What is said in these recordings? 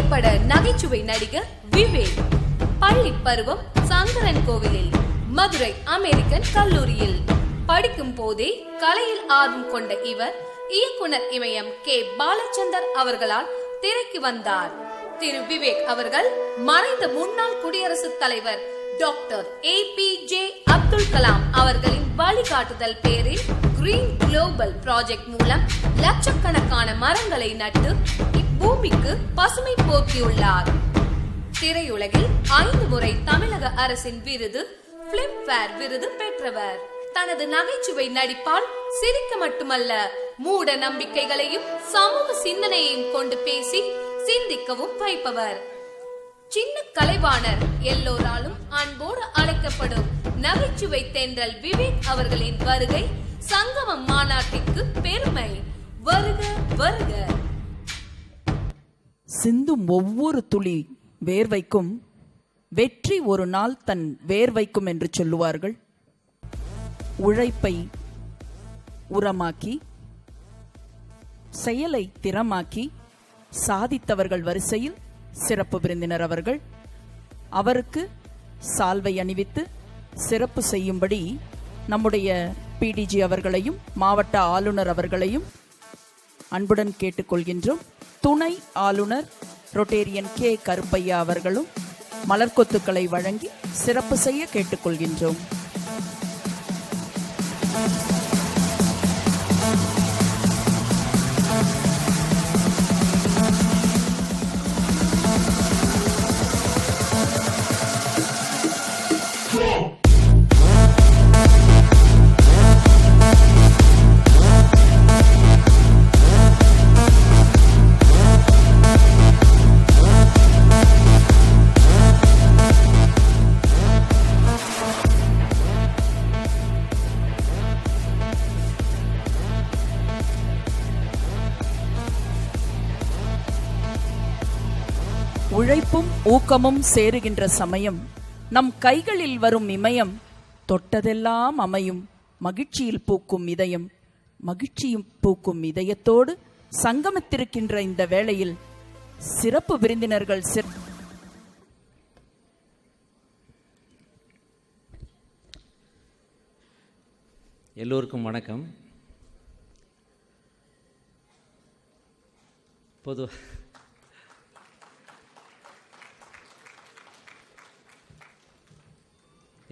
திரைப்பட நகைச்சுவை நடிகர் விவேக். பள்ளி பருவம் சங்கரன் கோவிலில், மதுரை அமெரிக்கன் கல்லூரியில் படிக்கும் போதே கலையில் ஆர்வம் கொண்ட இவர் இயக்குனர் இமயம் கே. பாலச்சந்தர் அவர்களால் திரைக்கு வந்தார். திரு விவேக் அவர்கள் மறைந்த முன்னாள் குடியரசுத் தலைவர் டாக்டர் APJ அப்துல் கலாம் அவர்களின் வழிகாட்டுதல் பேரில் கிரீன் குளோபல் ப்ராஜெக்ட் மூலம் லட்சக்கணக்கான மரங்களை நட்டு இப்பூமிக்கு பசுமை போக்கியுள்ளார். திரையுலகில் 5 முறை தமிழக அரசின் விருது, பிலிம்பேர் விருது பெற்றவர். தனது நகைச்சுவை நடிப்பால் சிரிக்க மட்டுமல்ல, மூட நம்பிக்கைகளையும் சமூக சிந்தனையையும் கொண்டு பேசி சிந்திக்கவும் வைப்பவர். சின்ன கலைவாணர், எல்லோராலும் அன்போடு அழைக்கப்படும் நகைச்சுவை தென்றல் விவேக் அவர்களின் வருகை சங்கமம் மாநாட்டிற்கு பெருமை. வருக வருக. சிந்தும் ஒவ்வொரு துளி வேர்வைக்கும் வெற்றி ஒரு நாள் தன் வேர்வைக்கும் என்று சொல்லுவார்கள். உழைப்பை உரமாக்கி, செயலை திறமாக்கி சாதித்தவர்கள் வரிசையில் சிறப்பு விருந்தினர் அவர்கள். அவருக்கு சால்வை அணிவித்து சிறப்பு செய்யும்படி நம்முடைய PDG அவர்களையும் மாவட்ட ஆளுநர் அவர்களையும் அன்புடன் கேட்டுக்கொள்கின்றோம். துணை ஆளுநர் ரொட்டேரியன் K. கருப்பையா அவர்களும் மலர்கொத்துக்களை வழங்கி சிறப்பு செய்ய கேட்டுக்கொள்கின்றோம். உழைப்பும் ஊக்கமும் சேருகின்ற சமயம் நம் கைகளில் வரும் இமயம் தொட்டதெல்லாம் அமையும். மகிழ்ச்சியில் பூக்கும் இதயம், மகிழ்ச்சியும் பூக்கும் இதயத்தோடு சங்கமித்திருக்கின்ற இந்த வேளையில் சிறப்பு விருந்தினர்கள் எல்லோருக்கும் வணக்கம்.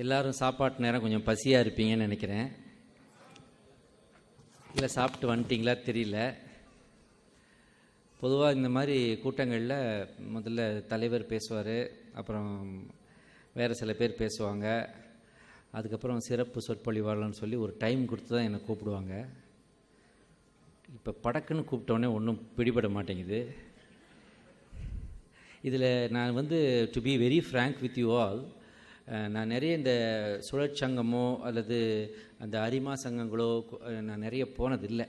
எல்லாரும் சாப்பாட்டு நேரம் கொஞ்சம் பசியாக இருப்பீங்கன்னு நினைக்கிறேன். இல்லை சாப்பிட்டு வந்துட்டிங்களா தெரியல. பொதுவாக இந்த மாதிரி கூட்டங்களில் முதல்ல தலைவர் பேசுவார், அப்புறம் வேறு சில பேர் பேசுவாங்க, அதுக்கப்புறம் சிறப்பு சொற்பொழிவாளர்னு சொல்லி ஒரு டைம் கொடுத்து தான் என்னை கூப்பிடுவாங்க. இப்போ படக்குன்னு கூப்பிட்டோன்னே ஒன்றும் பிடிபட மாட்டேங்குது. இதில் நான் to be very frank with you all, நான் நிறைய இந்த சுழற்சங்கமோ அல்லது அந்த அரிமா சங்கங்களோ நான் நிறைய போனதில்லை,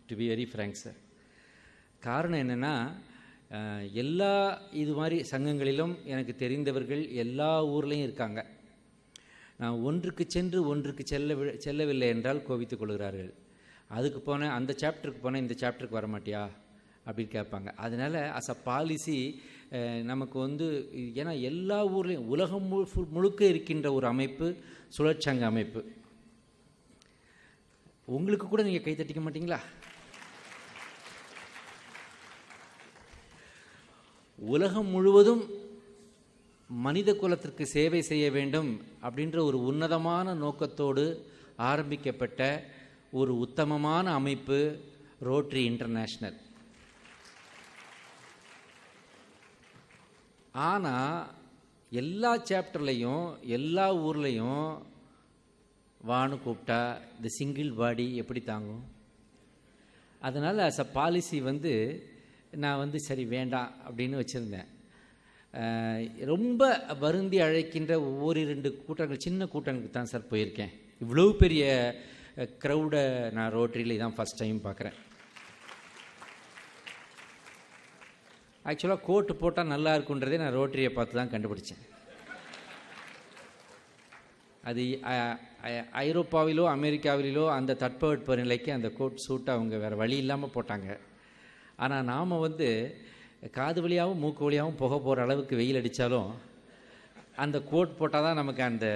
to be very frank sir. காரணம் என்னென்னா, எல்லா இது மாதிரி சங்கங்களிலும் எனக்கு தெரிந்தவர்கள் எல்லா ஊர்லேயும் இருக்காங்க. நான் ஒன்றுக்கு சென்று ஒன்றுக்கு செல்லவில்லை என்றால் கோபித்துக் கொள்கிறார்கள். அதுக்கு போனேன், அந்த சாப்டருக்கு போனேன், இந்த சாப்டருக்கு வர மாட்டியா அப்படின்னு கேட்பாங்க. அதனால் அஸ் அ பாலிசி நமக்கு ஏன்னா எல்லா ஊர்லேயும் உலகம் முழுக்க இருக்கின்ற ஒரு அமைப்பு சுழற்சங்க அமைப்பு. உங்களுக்கு கூட நீங்கள் கைத்தட்டிக்க மாட்டீங்களா? உலகம் முழுவதும் மனித குலத்திற்கு சேவை செய்ய வேண்டும் அப்படின்ற ஒரு உன்னதமான நோக்கத்தோடு ஆரம்பிக்கப்பட்ட ஒரு உத்தமமான அமைப்பு ரோட்டரி இன்டர்நேஷ்னல். ஆனால் எல்லா சாப்டர்லையும் எல்லா ஊர்லேயும் வான்னு கூப்பிட்டா இந்த சிங்கிள் பாடி எப்படி தாங்கும்? அதனால் அஸ் அ பாலிசி நான் சரி வேண்டாம் அப்படின்னு வச்சுருந்தேன். ரொம்ப வருந்தி அழைக்கின்ற ஒவ்வொரு 2 கூட்டங்கள், சின்ன கூட்டங்களுக்கு தான் சார் போயிருக்கேன். இவ்வளோ பெரிய க்ரௌடை நான் ரோட்டரியில் இதான் ஃபஸ்ட் டைம் பார்க்குறேன். ஆக்சுவலாக கோட்டு போட்டால் நல்லா இருக்குன்றதே நான் ரோட்டரியை பார்த்து தான் கண்டுபிடிச்சேன். அது ஐரோப்பாவிலோ அமெரிக்காவிலோ அந்த தட்பவெட்ப நிலைக்கு அந்த கோட் சூட்டை அவங்க வேறு வழி இல்லாமல் போட்டாங்க. ஆனால் நாம் காது வழியாகவும் மூக்கு வழியாகவும் புகை போகிற அளவுக்கு வெயில் அடித்தாலும் அந்த கோட் போட்டால் தான் நமக்கு அந்த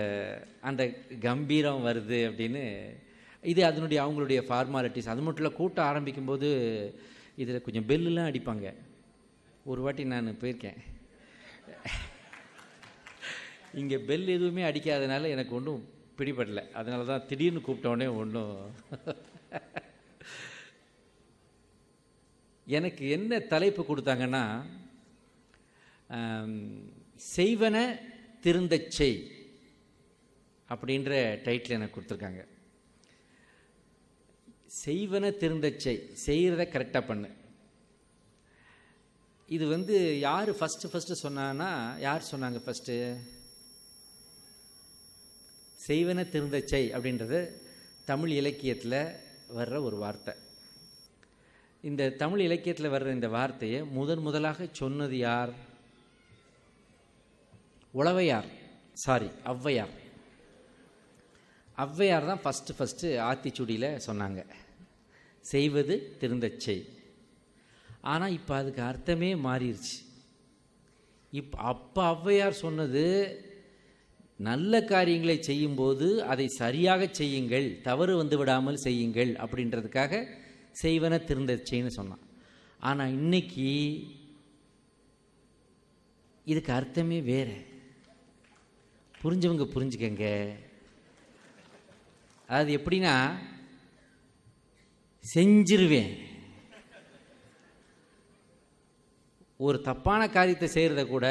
அந்த கம்பீரம் வருது அப்படின்னு. இது அதனுடைய அவங்களுடைய ஃபார்மாலிட்டிஸ். அது மட்டும் இல்லை, கூட்டம் ஆரம்பிக்கும்போது இதில் கொஞ்சம் பெல்லுலாம் அடிப்பாங்க. ஒரு வாட்டி நான் போயிருக்கேன், இங்கே பெல் எதுவுமே அடிக்காதனால எனக்கு ஒன்றும் பிடிபடலை. அதனால தான் திடீர்னு கூப்பிட்டோடனே ஒன்றும் எனக்கு என்ன தலைப்பு கொடுத்தாங்கன்னா, செய்வன திருந்தச் செய் அப்படின்ற டைட்டில் எனக்கு கொடுத்துருக்காங்க. செய்வன திருந்தச் செய், செய்கிறத கரெக்டாக பண்ணு. இது யார் ஃபஸ்ட்டு சொன்னான்னா, யார் சொன்னாங்க ஃபஸ்ட்டு? செய்வன திருந்தச் செய் அப்படின்றது தமிழ் இலக்கியத்தில் வர்ற ஒரு வார்த்தை. இந்த தமிழ் இலக்கியத்தில் வர்ற இந்த வார்த்தையை முதலாக சொன்னது யார்? ஔவையார். ஔவையார் தான் ஃபஸ்ட்டு ஆத்திச்சூடியில் சொன்னாங்க, செய்வது திருந்தச் செய். ஆனால் இப்போ அதுக்கு அர்த்தமே மாறிடுச்சு. அப்போ ஔவையார் சொன்னது, நல்ல காரியங்களை செய்யும்போது அதை சரியாக செய்யுங்கள், தவறு விடாமல் செய்யுங்கள் அப்படின்றதுக்காக செய்வன திருந்தச் செய்ன்னு சொன்னான். ஆனால் இன்னைக்கு இதுக்கு அர்த்தமே வேற. புரிஞ்சவங்க புரிஞ்சுக்கங்க. அது எப்படின்னா, செஞ்சிருவேன். ஒரு தப்பான காரியத்தை செய்கிறத கூட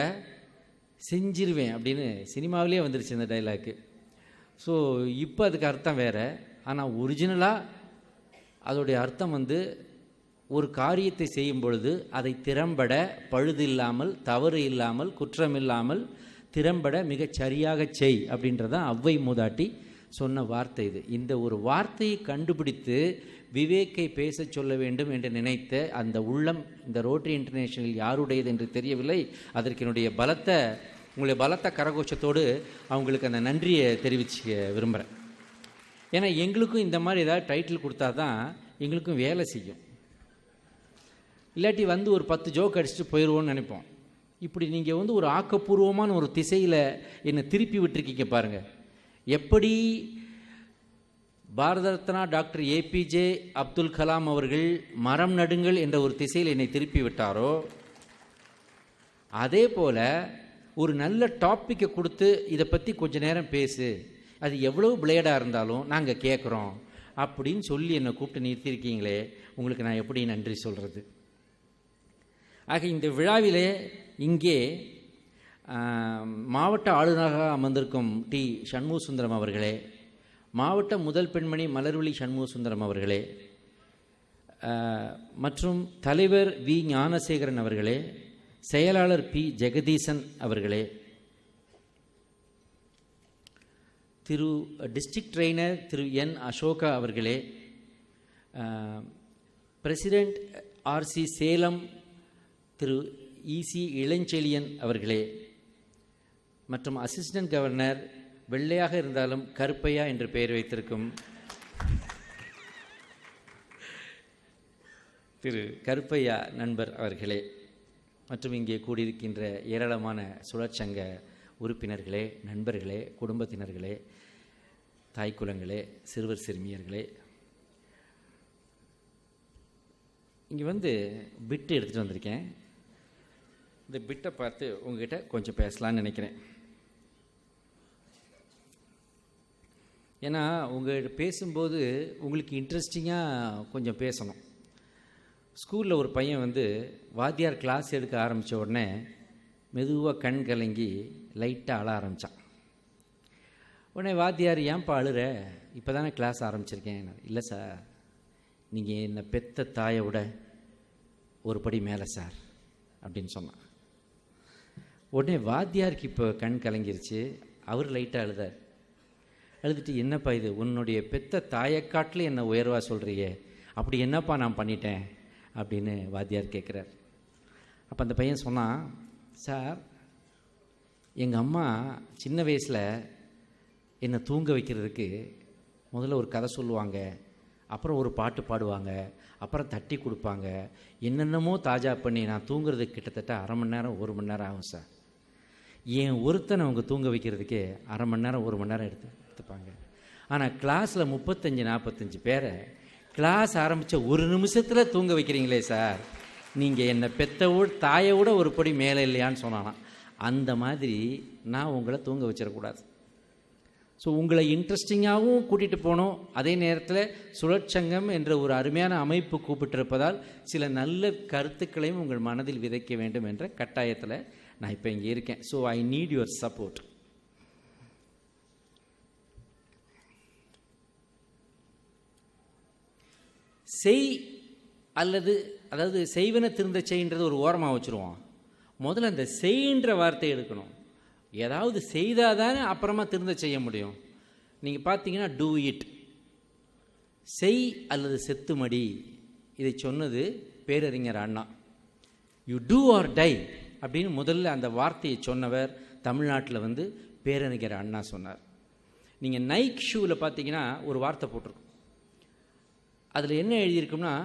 செஞ்சிருவேன் அப்படின்னு சினிமாவிலே வந்துருச்சு இந்த டைலாக்கு. ஸோ இப்போ அதுக்கு அர்த்தம் வேறு. ஆனால் ஒரிஜினலாக அதோடைய அர்த்தம் ஒரு காரியத்தை செய்யும் பொழுது அதை திறம்பட, பழுது இல்லாமல், தவறு இல்லாமல், குற்றம் இல்லாமல், திறம்பட மிகச் சரியாக செய் அப்படின்றதான் ஔவை மூதாட்டி சொன்ன வார்த்தை இது. இந்த ஒரு வார்த்தையை கண்டுபிடித்து விவேக்கை பேச சொல்ல வேண்டும் என்று நினைத்த அந்த உள்ளம் இந்த ரோட்டரி இன்டர்நேஷனல் யாருடையது என்று தெரியவில்லை. அதற்கு உங்களுடைய பலத்த கரகோஷத்தோடு அவங்களுக்கு அந்த நன்றியை தெரிவிச்சுக்க விரும்புகிறேன். ஏன்னா எங்களுக்கும் இந்த மாதிரி ஏதாவது டைட்டில் கொடுத்தா தான் எங்களுக்கும் வேலை செய்யும். இல்லாட்டி ஒரு 10 ஜோக் அடிச்சுட்டு போயிடுவோன்னு நினைப்போம். இப்படி நீங்கள் ஒரு ஆக்கப்பூர்வமான ஒரு திசையில் என்னை திருப்பி விட்டுருக்கீங்க பாருங்கள். எப்படி பாரத ரத்னா டாக்டர் ஏபிஜே அப்துல் கலாம் அவர்கள் மரம் நடுங்கள் என்ற ஒரு திசையில் என்னை திருப்பி விட்டாரோ, அதே போல் ஒரு நல்ல டாப்பிக்கை கொடுத்து இதை பற்றி கொஞ்ச நேரம் பேசு, அது எவ்வளோ பிளேடாக இருந்தாலும் நாங்கள் கேட்குறோம் அப்படின்னு சொல்லி என்னை கூப்பிட்டு நிறுத்தியிருக்கீங்களே, உங்களுக்கு நான் எப்படி நன்றி சொல்கிறது? ஆக இந்த விழாவிலே இங்கே மாவட்ட ஆளுநராக அமர்ந்திருக்கும் டி சண்முக சுந்தரம் அவர்களே, மாவட்ட முதல் பெண்மணி மலர்விழி சண்முக சுந்தரம் அவர்களே, மற்றும் தலைவர் வி ஞானசேகரன் அவர்களே, செயலாளர் பி ஜெகதீசன் அவர்களே, திரு டிஸ்ட்ரிக்ட் ட்ரெயினர் திரு என் அசோகா அவர்களே, பிரசிடெண்ட் ஆர்சி சேலம் திரு இசி இளஞ்செழியன் அவர்களே, மற்றும் அசிஸ்டன்ட் கவர்னர் வெள்ளையாக இருந்தாலும் கருப்பையா என்று பெயர் வைத்திருக்கும் திரு கருப்பையா நண்பர் அவர்களே, மற்றும் இங்கே கூடியிருக்கின்ற ஏராளமான சுழற்சங்க உறுப்பினர்களே, நண்பர்களே, குடும்பத்தினர்களே, தாய்க்குலங்களே, சிறுவர் சிறுமியர்களே, இங்கே பிட்டு எடுத்துகிட்டு வந்திருக்கேன். இந்த பிட்டை பார்த்து உங்ககிட்ட கொஞ்சம் பேசலான்னு நினைக்கிறேன். ஏன்னா உங்கள்கிட்ட பேசும்போது உங்களுக்கு இன்ட்ரெஸ்டிங்காக கொஞ்சம் பேசணும். ஸ்கூலில் ஒரு பையன் வாத்தியார் கிளாஸ் எடுக்க ஆரம்பித்த உடனே மெதுவாக கண் கலங்கி லைட்டாக அழ ஆரம்பித்தான். உடனே வாத்தியார், ஏன்ப்பா அழுற, இப்போ தானே கிளாஸ் ஆரம்பிச்சிருக்கேன். இல்லை சார், நீங்கள் என்னை பெத்த தாயை விட ஒரு படி மேலே சார் அப்படின்னு சொன்னான். உடனே வாத்தியாருக்கு இப்போ கண் கலங்கிருச்சு. அவர் லைட்டாக அழுதுட்டு, என்னப்பா இது, உன்னுடைய பெத்த தாயக்காட்டில் என்னை உயர்வாக சொல்கிறிய, அப்படி என்னப்பா நான் பண்ணிட்டேன் அப்படின்னு வாத்தியார் கேட்குறார். அப்போ அந்த பையன் சொன்னான், சார், எங்கள் அம்மா சின்ன வயசில் என்னை தூங்க வைக்கிறதுக்கு முதல்ல ஒரு கதை சொல்லுவாங்க. அப்புறம் ஒரு பாட்டு பாடுவாங்க, அப்புறம் தட்டி கொடுப்பாங்க, என்னென்னமோ தாஜா பண்ணி நான் தூங்குறதுக்கு கிட்டத்தட்ட 1/2 மணி நேரம் 1 மணி நேரம் ஆகும் சார். என் ஒருத்தனை அவங்க தூங்க வைக்கிறதுக்கே 1/2 மணி நேரம் 1 மணி நேரம் எடுத்துப்பாங்க. ஆனால் கிளாஸில் 35-45 பேரை கிளாஸ் ஆரம்பித்த 1 நிமிஷத்தில் தூங்க வைக்கிறீங்களே சார், நீங்கள் என்னை தாயை விட ஒரு படி மேலே இல்லையான்னு சொன்னானா. அந்த மாதிரி நான் உங்களை தூங்க வச்சிடக்கூடாது. ஸோ உங்களை இன்ட்ரெஸ்டிங்காகவும் கூட்டிகிட்டு போகணும், அதே நேரத்தில் சுழற்சங்கம் என்ற ஒரு அருமையான அமைப்பு கூப்பிட்டிருப்பதால் சில நல்ல கருத்துக்களையும் உங்கள் மனதில் விதைக்க வேண்டும் என்ற கட்டாயத்தில் நான் இப்போ இங்கே இருக்கேன். So I need your support. அதாவது செய்வன திருந்த செய்ன்றது ஒரு ஓரமாக வச்சுருவோம். முதல்ல அந்த செய்ன்ற வார்த்தை எடுக்கணும். ஏதாவது செய்தால் தானே அப்புறமா திருந்த செய்ய முடியும். நீங்கள் பார்த்தீங்கன்னா டூ இட், செய் அல்லது செத்துமடி, இதை சொன்னது பேரறிஞர் அண்ணா. யூ டூ ஆர் டை அப்படின்னு முதல்ல அந்த வார்த்தையை சொன்னவர் தமிழ்நாட்டில் பேரறிஞர் அண்ணா சொன்னார். நீங்கள் நைக் ஷூவில் பார்த்தீங்கன்னா ஒரு வார்த்தை போட்டிருக்கும். அதில் என்ன எழுதியிருக்கும்னா,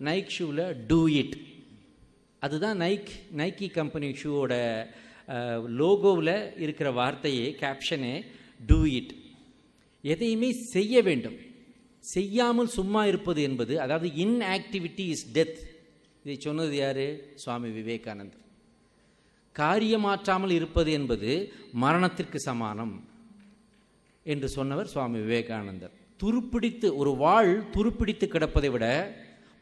நைக் ஷூவில் டூ இட். அதுதான் நைக்கி கம்பெனி ஷூவோட லோகோவில் இருக்கிற வார்த்தையே, கேப்ஷனே டூ இட். எதையுமே செய்ய வேண்டும். செய்யாமல் சும்மா இருப்பது என்பது, அதாவது இன்ஆக்டிவிட்டி இஸ் டெத். இதை சொன்னது யார்? சுவாமி விவேகானந்தர். காரியமாற்றாமல் இருப்பது என்பது மரணத்திற்கு சமானம் என்று சொன்னவர் சுவாமி விவேகானந்தர். ஒரு வாள் துருப்பிடித்து கிடப்பதை விட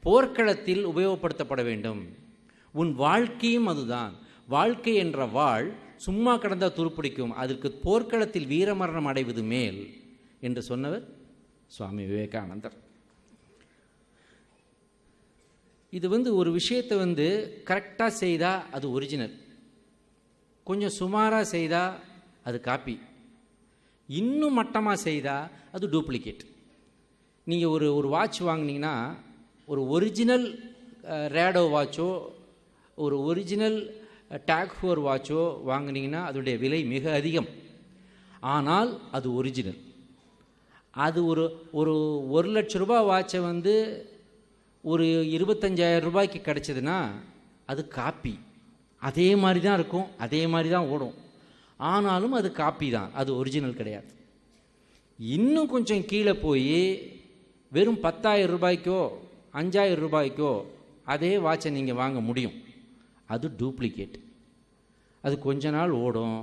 போர்க்களத்தில் உபயோகப்படுத்தப்பட வேண்டும். உன் வாழ்க்கையும் அதுதான். வாழ்க்கை என்ற வாள் சும்மா கிடந்தால் துருப்பிடிக்கும், அதற்கு போர்க்களத்தில் வீரமரணம் அடைவது மேல் என்று சொன்னவர் சுவாமி விவேகானந்தர். இது ஒரு விஷயத்தை கரெக்டாக செய்தால் அது ஒரிஜினல், கொஞ்சம் சுமாராக செய்தால் அது காப்பி, இன்னும் மட்டமாக செய்தால் அது டூப்ளிகேட். நீங்கள் ஒரு வாட்ச் வாங்கினீங்கன்னா, ஒரு ஒரிஜினல் ரேடோ வாட்சோ ஒரு ஒரிஜினல் டேக் ஹோர் வாட்சோ வாங்கினீங்கன்னா அதோடைய விலை மிக அதிகம். ஆனால் அது ஒரிஜினல். அது ஒரு 1 லட்ச ரூபாய் வாட்சை ஒரு 25,000 ரூபாய்க்கு கிடச்சிதுன்னா அது காப்பி. அதே மாதிரி தான் இருக்கும், அதே மாதிரி தான் ஓடும், ஆனாலும் அது காப்பி தான், அது ஒரிஜினல் கிடையாது. இன்னும் கொஞ்சம் கீழே போய் வெறும் 10,000 ரூபாய்க்கோ 5,000 ரூபாய்க்கோ அதே வாட்சை நீங்கள் வாங்க முடியும். அது டூப்ளிகேட். அது கொஞ்ச நாள் ஓடும்,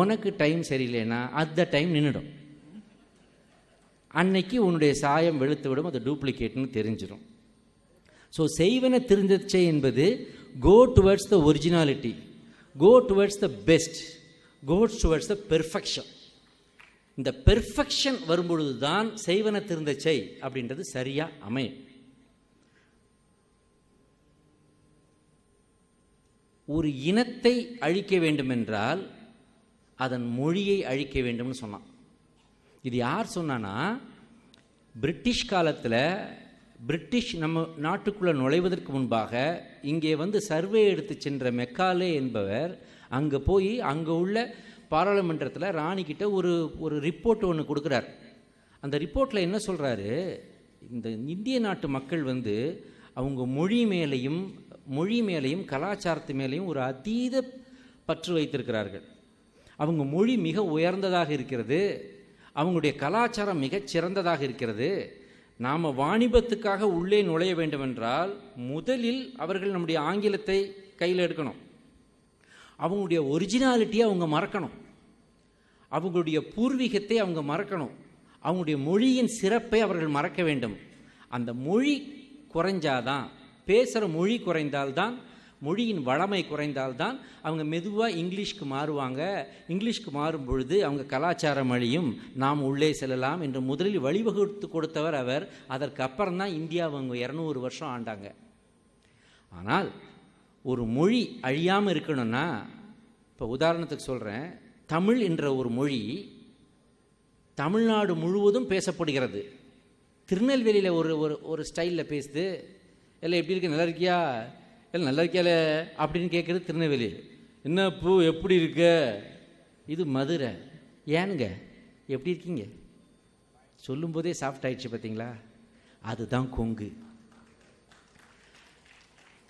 உனக்கு டைம் சரியில்லைன்னா அந்த டைம் நின்றுடும். அன்னைக்கு உன்னுடைய சாயம் வெளுத்து விடும், அது டூப்ளிகேட்னு தெரிஞ்சிடும். ஸோ செய்வன திருந்தச்சை என்பது go towards the originality, go towards the best, go towards the perfection. இந்த பெர்ஃபெக்ஷன் வரும்பொழுது தான் செய்வன திருந்தச்சை அப்படின்றது சரியாக அமையும். ஒரு இனத்தை அழிக்க வேண்டுமென்றால் அதன் மொழியை அழிக்க வேண்டும்னு சொன்னான். இது யார் சொன்னான்னா, பிரிட்டிஷ் காலத்தில் பிரிட்டிஷ் நம்ம நாட்டுக்குள்ளே நுழைவதற்கு முன்பாக இங்கே சர்வே எடுத்து சென்ற மெக்காலே என்பவர் அங்கே போய் அங்கே உள்ள பாராளுமன்றத்தில் ராணிக்கிட்ட ஒரு ரிப்போர்ட் ஒன்று கொடுக்குறார். அந்த ரிப்போர்ட்டில் என்ன சொல்கிறாரு, இந்த இந்திய நாட்டு மக்கள் அவங்க மொழி மேலையும் கலாச்சாரத்து மேலேயும் ஒரு அதீத பற்று வைத்திருக்கிறார்கள். அவங்க மொழி மிக உயர்ந்ததாக இருக்கிறது, அவங்களுடைய கலாச்சாரம் மிகச் சிறந்ததாக இருக்கிறது. நாம் வாணிபத்துக்காக உள்ளே நுழைய வேண்டுமென்றால் முதலில் அவர்கள் நம்முடைய ஆங்கிலத்தை கையில் எடுக்கணும், அவங்களுடைய ஒரிஜினாலிட்டியை அவங்க மறக்கணும், அவங்களுடைய பூர்வீகத்தை அவங்க மறக்கணும், அவங்களுடைய மொழியின் சிறப்பை அவர்கள் மறக்க வேண்டும். அந்த மொழி குறைஞ்சாதான், பேசுகிற மொழி குறைந்தால்தான், மொழியின் வளமை குறைந்தால்தான் அவங்க மெதுவாக இங்கிலீஷ்க்கு மாறுவாங்க. இங்கிலீஷ்க்கு மாறும் பொழுது அவங்க கலாச்சாரம் அழியும், நாம் உள்ளே செல்லலாம் என்று முதலில் வழிவகுத்து கொடுத்தவர் அவர். அதற்கு அப்புறம் தான் இந்தியாவை அவங்க 200 வருஷம் ஆண்டாங்க. ஆனால் ஒரு மொழி அழியாமல் இருக்கணும்னா, இப்போ உதாரணத்துக்கு சொல்கிறேன், தமிழ் என்ற ஒரு மொழி தமிழ்நாடு முழுவதும் பேசப்படுகிறது. திருநெல்வேலியில் ஒரு ஸ்டைலில் பேசுது, எல்லாம் எப்படி இருக்கு, நல்லா இருக்கியா, எல்லாம் நல்லா இருக்கியால அப்படின்னு கேட்குறது திருநெல்வேலி. என்ன பூ எப்படி இருக்க, இது மதுரை. ஏனுங்க எப்படி இருக்கீங்க சொல்லும்போதே சாஃப்ட் ஆயிடுச்சு பார்த்தீங்களா? அதுதான் கொங்கு.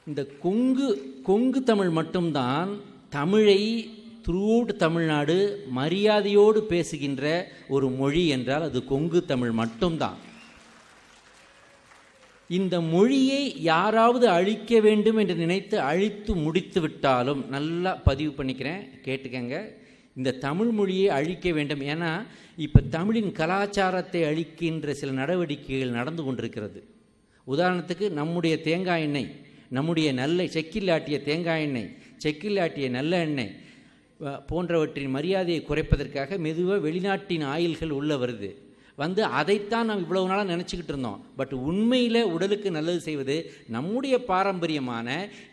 இந்த கொங்கு தமிழ் மட்டும்தான் தமிழை த்ரூஅவுட் தமிழ்நாடு மரியாதையோடு பேசுகின்ற ஒரு மொழி என்றால் அது கொங்கு தமிழ் மட்டும்தான். இந்த மொழியை யாராவது அழிக்க வேண்டும் என்று நினைத்து அழித்து முடித்து விட்டாலும், நல்லா பதிவு பண்ணிக்கிறேன், கேட்டுக்கங்க, இந்த தமிழ் மொழியை அழிக்க வேண்டும். ஏன்னா இப்போ தமிழின் கலாச்சாரத்தை அழிக்கின்ற சில நடவடிக்கைகள் நடந்து கொண்டிருக்கிறது. உதாரணத்துக்கு நம்முடைய தேங்காய் எண்ணெய், நம்முடைய நல்ல செக்கில் ஆட்டிய தேங்காய் எண்ணெய், செக்கில் ஆட்டிய நல்ல எண்ணெய் போன்றவற்றின் மரியாதையை குறைப்பதற்காக மெதுவாக வெளிநாட்டின் ஆயில்கள் உள்ள வருது. அதைத்தான் நாம் இவ்வளவு நாளாக நினச்சிக்கிட்டு இருந்தோம். பட் உண்மையில் உடலுக்கு நல்லது செய்வது நம்முடைய பாரம்பரியமான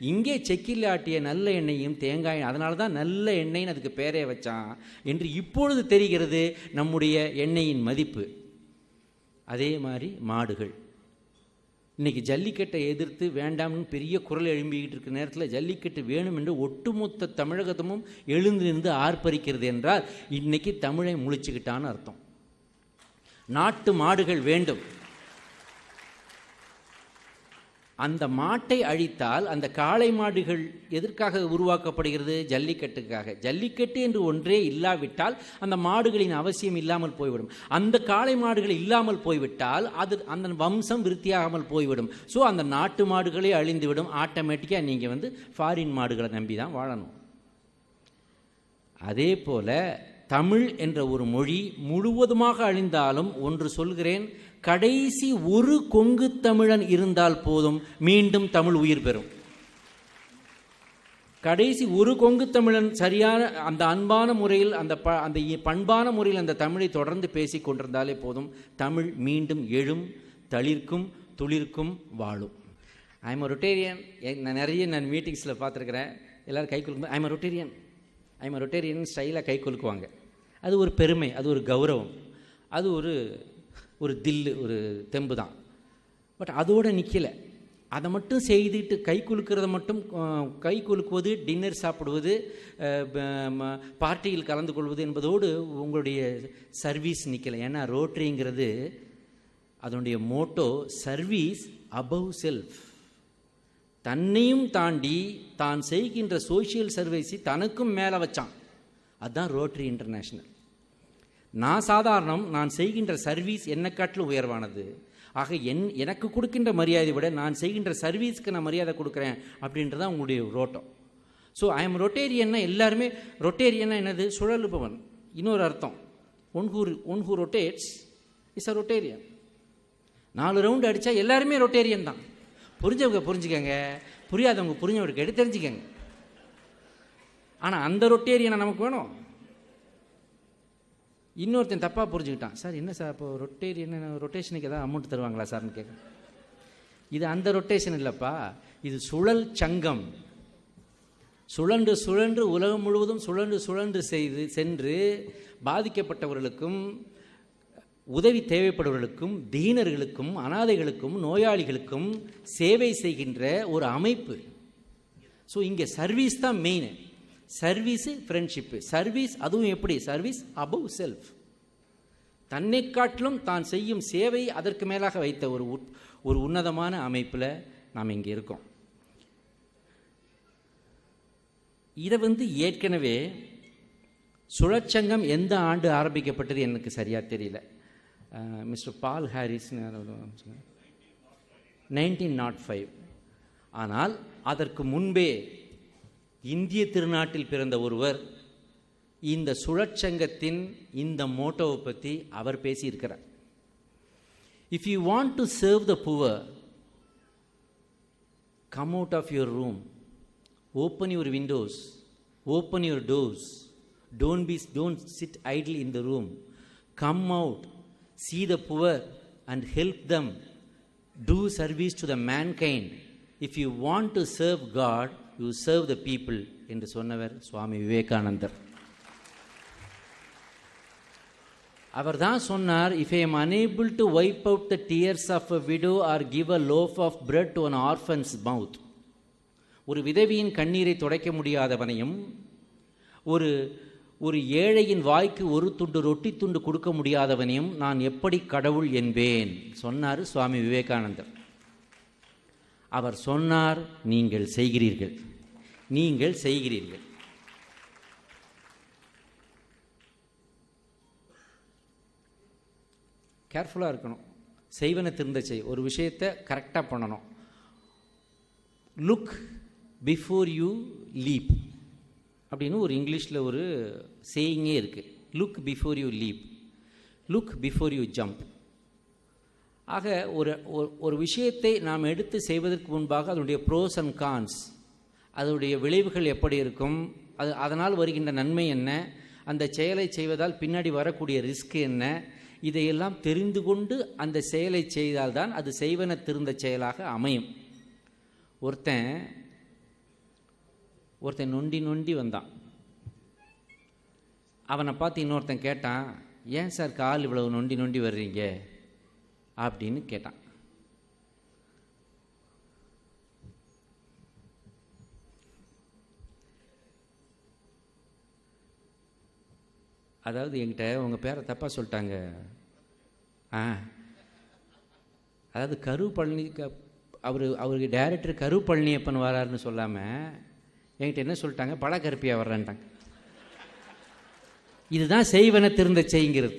இங்கே செக்கில் ஆட்டிய நல்ல எண்ணெயும் தேங்காய், அதனால தான் நல்ல எண்ணெய்னு அதுக்கு பேரே வச்சான் என்று இப்பொழுது தெரிகிறது நம்முடைய எண்ணெயின் மதிப்பு. அதே மாதிரி மாடுகள் இன்றைக்கி ஜல்லிக்கட்டை எதிர்த்து வேண்டாம்னு பெரிய குரல் எழும்பிக்கிட்டு இருக்கிற நேரத்தில் ஜல்லிக்கட்டு வேணும் என்று ஒட்டுமொத்த தமிழகத்தமும் எழுந்து நின்று ஆர்ப்பரிக்கிறது என்றால் இன்றைக்கி தமிழை முழிச்சுக்கிட்டான்னு அர்த்தம். நாட்டு மாடுகள் வேண்டும். அந்த மாட்டை அழித்தால் அந்த காளை மாடுகள் எதற்காக உருவாக்கப்படுகிறது? ஜல்லிக்கட்டுக்காக. ஜல்லிக்கட்டு என்று ஒன்றே இல்லாவிட்டால் அந்த மாடுகளின் அவசியம் இல்லாமல் போய்விடும். அந்த காளை மாடுகள் இல்லாமல் போய்விட்டால் அது அந்த வம்சம் விருத்தியாகாமல் போய்விடும். ஸோ அந்த நாட்டு மாடுகளே அழிந்துவிடும். ஆட்டோமேட்டிக்காக நீங்கள் ஃபாரின் மாடுகளை நம்பி தான் வாழணும். அதே போல் தமிழ் என்ற ஒரு மொழி முழுவதுமாக அழிந்தாலும் ஒன்று சொல்கிறேன், கடைசி ஒரு கொங்கு தமிழன் இருந்தால் போதும், மீண்டும் தமிழ் உயிர் பெறும். கடைசி ஒரு கொங்கு தமிழன் சரியான அந்த அன்பான முறையில் அந்த பண்பான முறையில் அந்த தமிழை தொடர்ந்து பேசி கொண்டிருந்தாலே போதும், தமிழ் மீண்டும் எழும், தளிர்க்கும், துளிர்க்கும், வாழும். I'm a Rotarian. நான் மீட்டிங்ஸில் பார்த்துருக்கிறேன், எல்லோரும் கை குலுக்கும். ஐம் அ ரொட்டேரியன் ஸ்டைலாக கை குலுக்குவாங்க. அது ஒரு பெருமை, அது ஒரு கௌரவம், அது ஒரு தில்லு, ஒரு தெம்பு தான். பட் அதோடு நிற்கலை. அதை மட்டும் செய்துட்டு கை குலுக்கிறத மட்டும், கை குலுக்குவது, டின்னர் சாப்பிடுவது, பார்ட்டியில் கலந்து கொள்வது என்பதோடு உங்களுடைய சர்வீஸ் நிற்கலை. ஏன்னா ரோட்டரிங்கிறது அதனுடைய மோட்டோ சர்வீஸ் அபவ் செல்ஃப். தன்னையும் தாண்டி தான் செய்கின்ற சோஷியல் சர்வீஸை தனக்கும் மேலே வச்சான். அதுதான் ரோட்டரி இன்டர்நேஷ்னல். நான் சாதாரணம், நான் செய்கின்ற சர்வீஸ் என்னை காட்டிலும் உயர்வானது. ஆக எனக்கு கொடுக்கின்ற மரியாதை விட நான் செய்கின்ற சர்வீஸ்க்கு நான் மரியாதை கொடுக்குறேன் அப்படின்றதான் உங்களுடைய ரோட்டம். ஸோ ஐ எம் ரொட்டேரியன்னா எல்லாருமே ரொட்டேரியன்னா என்னது? சுழலுபவன். இன்னொரு அர்த்தம், one who rotates is a Rotarian. 4 round அடித்தா எல்லாருமே ரொட்டேரியன் தான். புரிஞ்சவங்க புரிஞ்சுக்கங்க, புரியாதவங்க புரிஞ்சவங்க எடுத்து தெரிஞ்சுக்கங்க. ஆனால் அந்த ரொட்டேரியனை நமக்கு வேணும். இன்னொருத்தன் தப்பாக புரிஞ்சுக்கிட்டான், சார் என்ன சார் இப்போ ரொட்டேஷனுக்கு எதாவது அமௌண்ட் தருவாங்களா சார்னு கேட்க. இது அந்த ரொட்டேஷன் இல்லைப்பா, இது சுழல் சங்கம். சுழன்று சுழன்று உலகம் முழுவதும் சுழன்று சுழன்று சென்று பாதிக்கப்பட்டவர்களுக்கும் உதவி தேவைப்படுவர்களுக்கும் தீனர்களுக்கும் அனாதைகளுக்கும் நோயாளிகளுக்கும் சேவை செய்கின்ற ஒரு அமைப்பு. ஸோ இங்கே சர்வீஸ் தான் மெயின். Service friendship. சர்வீஸ் அதுவும் எப்படி? Service above self. தன்னை காட்டிலும் தான் செய்யும் சேவை அதற்கு மேலாக வைத்த ஒரு உன்னதமான அமைப்பில் நாம் இங்கே இருக்கோம். இதை ஏற்கனவே சுழற்சங்கம் எந்த ஆண்டு ஆரம்பிக்கப்பட்டது எனக்கு சரியாக தெரியல. Mister Paul Harris 1905. ஆனால் அதற்கு முன்பே இந்திய திருநாட்டில் பிறந்த ஒருவர் இந்த சுழற்சங்கத்தின் இந்த மோட்டோவை பற்றி அவர் பேசியிருக்கிறார். If you want to serve the poor, come out of your room, open your windows, open your doors, don't sit idle in the room, come out, see the poor and help them, do service to the mankind. If you want to serve God, you serve the people என்று சொன்னவர் சுவாமி விவேகானந்தர். அவர் தான் சொன்னார், if I am unable to wipe out the tears of a widow or give a loaf of bread to an orphan's mouth, ஒரு விதவியின் கண்ணீரை துடைக்க முடியாதவனையும் ஒரு ஏழையின் வாய்க்கு ஒரு துண்டு ரொட்டி துண்டு கொடுக்க முடியாதவனையும் நான் எப்படி கடவுள் என்பேன் சொன்னார் சுவாமி விவேகானந்தர். அவர் சொன்னார், நீங்கள் செய்கிறீர்கள், நீங்கள் செய்கிறீர்கள். கேர்ஃபுல்லாக இருக்கணும். செய்வன திருந்த செய். ஒரு விஷயத்தை கரெக்டாக பண்ணணும். லுக் பிஃபோர் யூ லீப் அப்படின்னு ஒரு இங்கிலீஷில் ஒரு சேயிங்கே இருக்குது. Look before you leap, look before you jump. ஆக ஒரு விஷயத்தை நாம் எடுத்து செய்வதற்கு முன்பாக அதனுடைய ப்ரோஸ் அண்ட் கான்ஸ், அதனுடைய விளைவுகள் எப்படி இருக்கும், அதனால் வருகின்ற நன்மை என்ன, அந்த செயலை செய்வதால் பின்னாடி வரக்கூடிய ரிஸ்க் என்ன, இதையெல்லாம் தெரிந்து கொண்டு அந்த செயலை செய்தால்தான் அது செய்வன திருந்த செயலாக அமையும். ஒருத்தன் நொண்டி நொண்டி வந்தான். அவனை பார்த்து இன்னொருத்தன் கேட்டான், ஏன் சார் கால் இவ்வளவு நொண்டி நொண்டி வர்றீங்க அப்படின்னு கேட்டான். அதாவது என்கிட்ட உங்கள் பேரை தப்பாக சொல்லிட்டாங்க. அதாவது அவருக்கு டைரக்டர் கரு பழனியப்பன் வராருன்னு சொல்லாமல் என்கிட்ட என்ன சொல்லிட்டாங்க, பழக்கருப்பியா வர்றேன்ட்டாங்க. இதுதான் செய்வன திருந்த செய்ங்கிறது.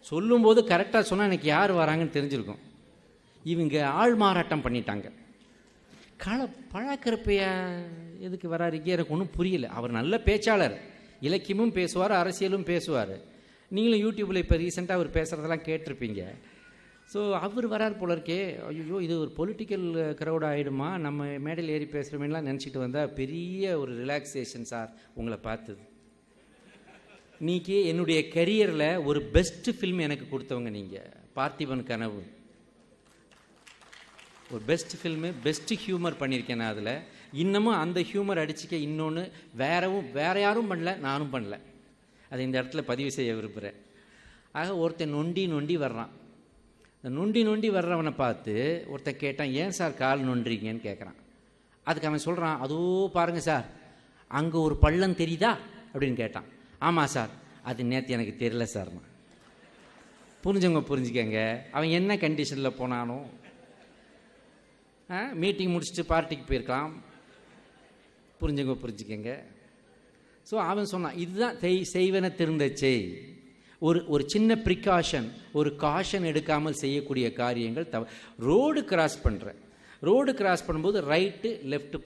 சொல்லும்போது கரெக்டாக சொன்னால் எனக்கு யார் வராங்கன்னு தெரிஞ்சிருக்கும். இவங்க ஆள் மாறாட்டம் பண்ணிட்டாங்க. பழக்கருப்பையா எதுக்கு வராருக்கே எனக்கு ஒன்றும் புரியல. அவர் நல்ல பேச்சாளர், இலக்கியமும் பேசுவார், அரசியலும் பேசுவார். நீங்களும் யூடியூப்பில் இப்போ ரீசெண்டாக அவர் பேசுகிறதெல்லாம் கேட்டிருப்பீங்க. ஸோ அவர் வரார் போல இருக்கே, ஐயோ இது ஒரு பொலிட்டிக்கல் க்ரௌட் ஆகிடுமா, நம்ம மேடையில் ஏறி பேசுகிறோமேலாம் நினச்சிட்டு வந்தால் பெரிய ஒரு ரிலாக்ஸேஷன் சார் உங்களை பார்த்தது. இன்றைக்கி என்னுடைய கெரியரில் ஒரு பெஸ்ட்டு ஃபில்ம் எனக்கு கொடுத்தவங்க நீங்கள். பார்த்திபன் கனவு ஒரு பெஸ்ட் ஃபில்மு, பெஸ்ட்டு ஹியூமர் பண்ணியிருக்கேன் நான். அதில் இன்னமும் அந்த ஹியூமர் அடிச்சிக்க இன்னொன்று வேற யாரும் பண்ணல, நானும் பண்ணல. அதை இந்த இடத்துல பதிவு செய்ய விரும்புகிறேன். ஆக ஒருத்தன் நொண்டி வர்றான். இந்த நொண்டி வர்றவனை பார்த்து ஒருத்தன் கேட்டான், ஏன் சார் கால் நொன்றீங்கன்னு கேட்குறான். அதுக்கு அவன் சொல்கிறான், அதோ பாருங்கள் சார் அங்கே ஒரு பள்ளம் தெரியுதா அப்படின்னு கேட்டான். ஆமாம் சார், அது நேற்று எனக்கு தெரியல சார்மா. புரிஞ்சவங்க புரிஞ்சுக்கங்க. அவன் என்ன கண்டிஷனில் போனானோ, மீட்டிங் முடிச்சுட்டு பார்ட்டிக்கு போயிருக்கலாம், புரிஞ்சவங்க புரிஞ்சுக்கங்க. ஸோ அவன் சொன்னான், இதுதான் செய்வன திருந்த செய். ஒரு சின்ன ப்ரிகாஷன், ஒரு காஷன் எடுக்காமல் செய்யக்கூடிய காரியங்கள் ரோடு கிராஸ் பண்ணுறேன், ரோடு கிராஸ் பண்ணும்போது ரைட்டு லெஃப்ட்டு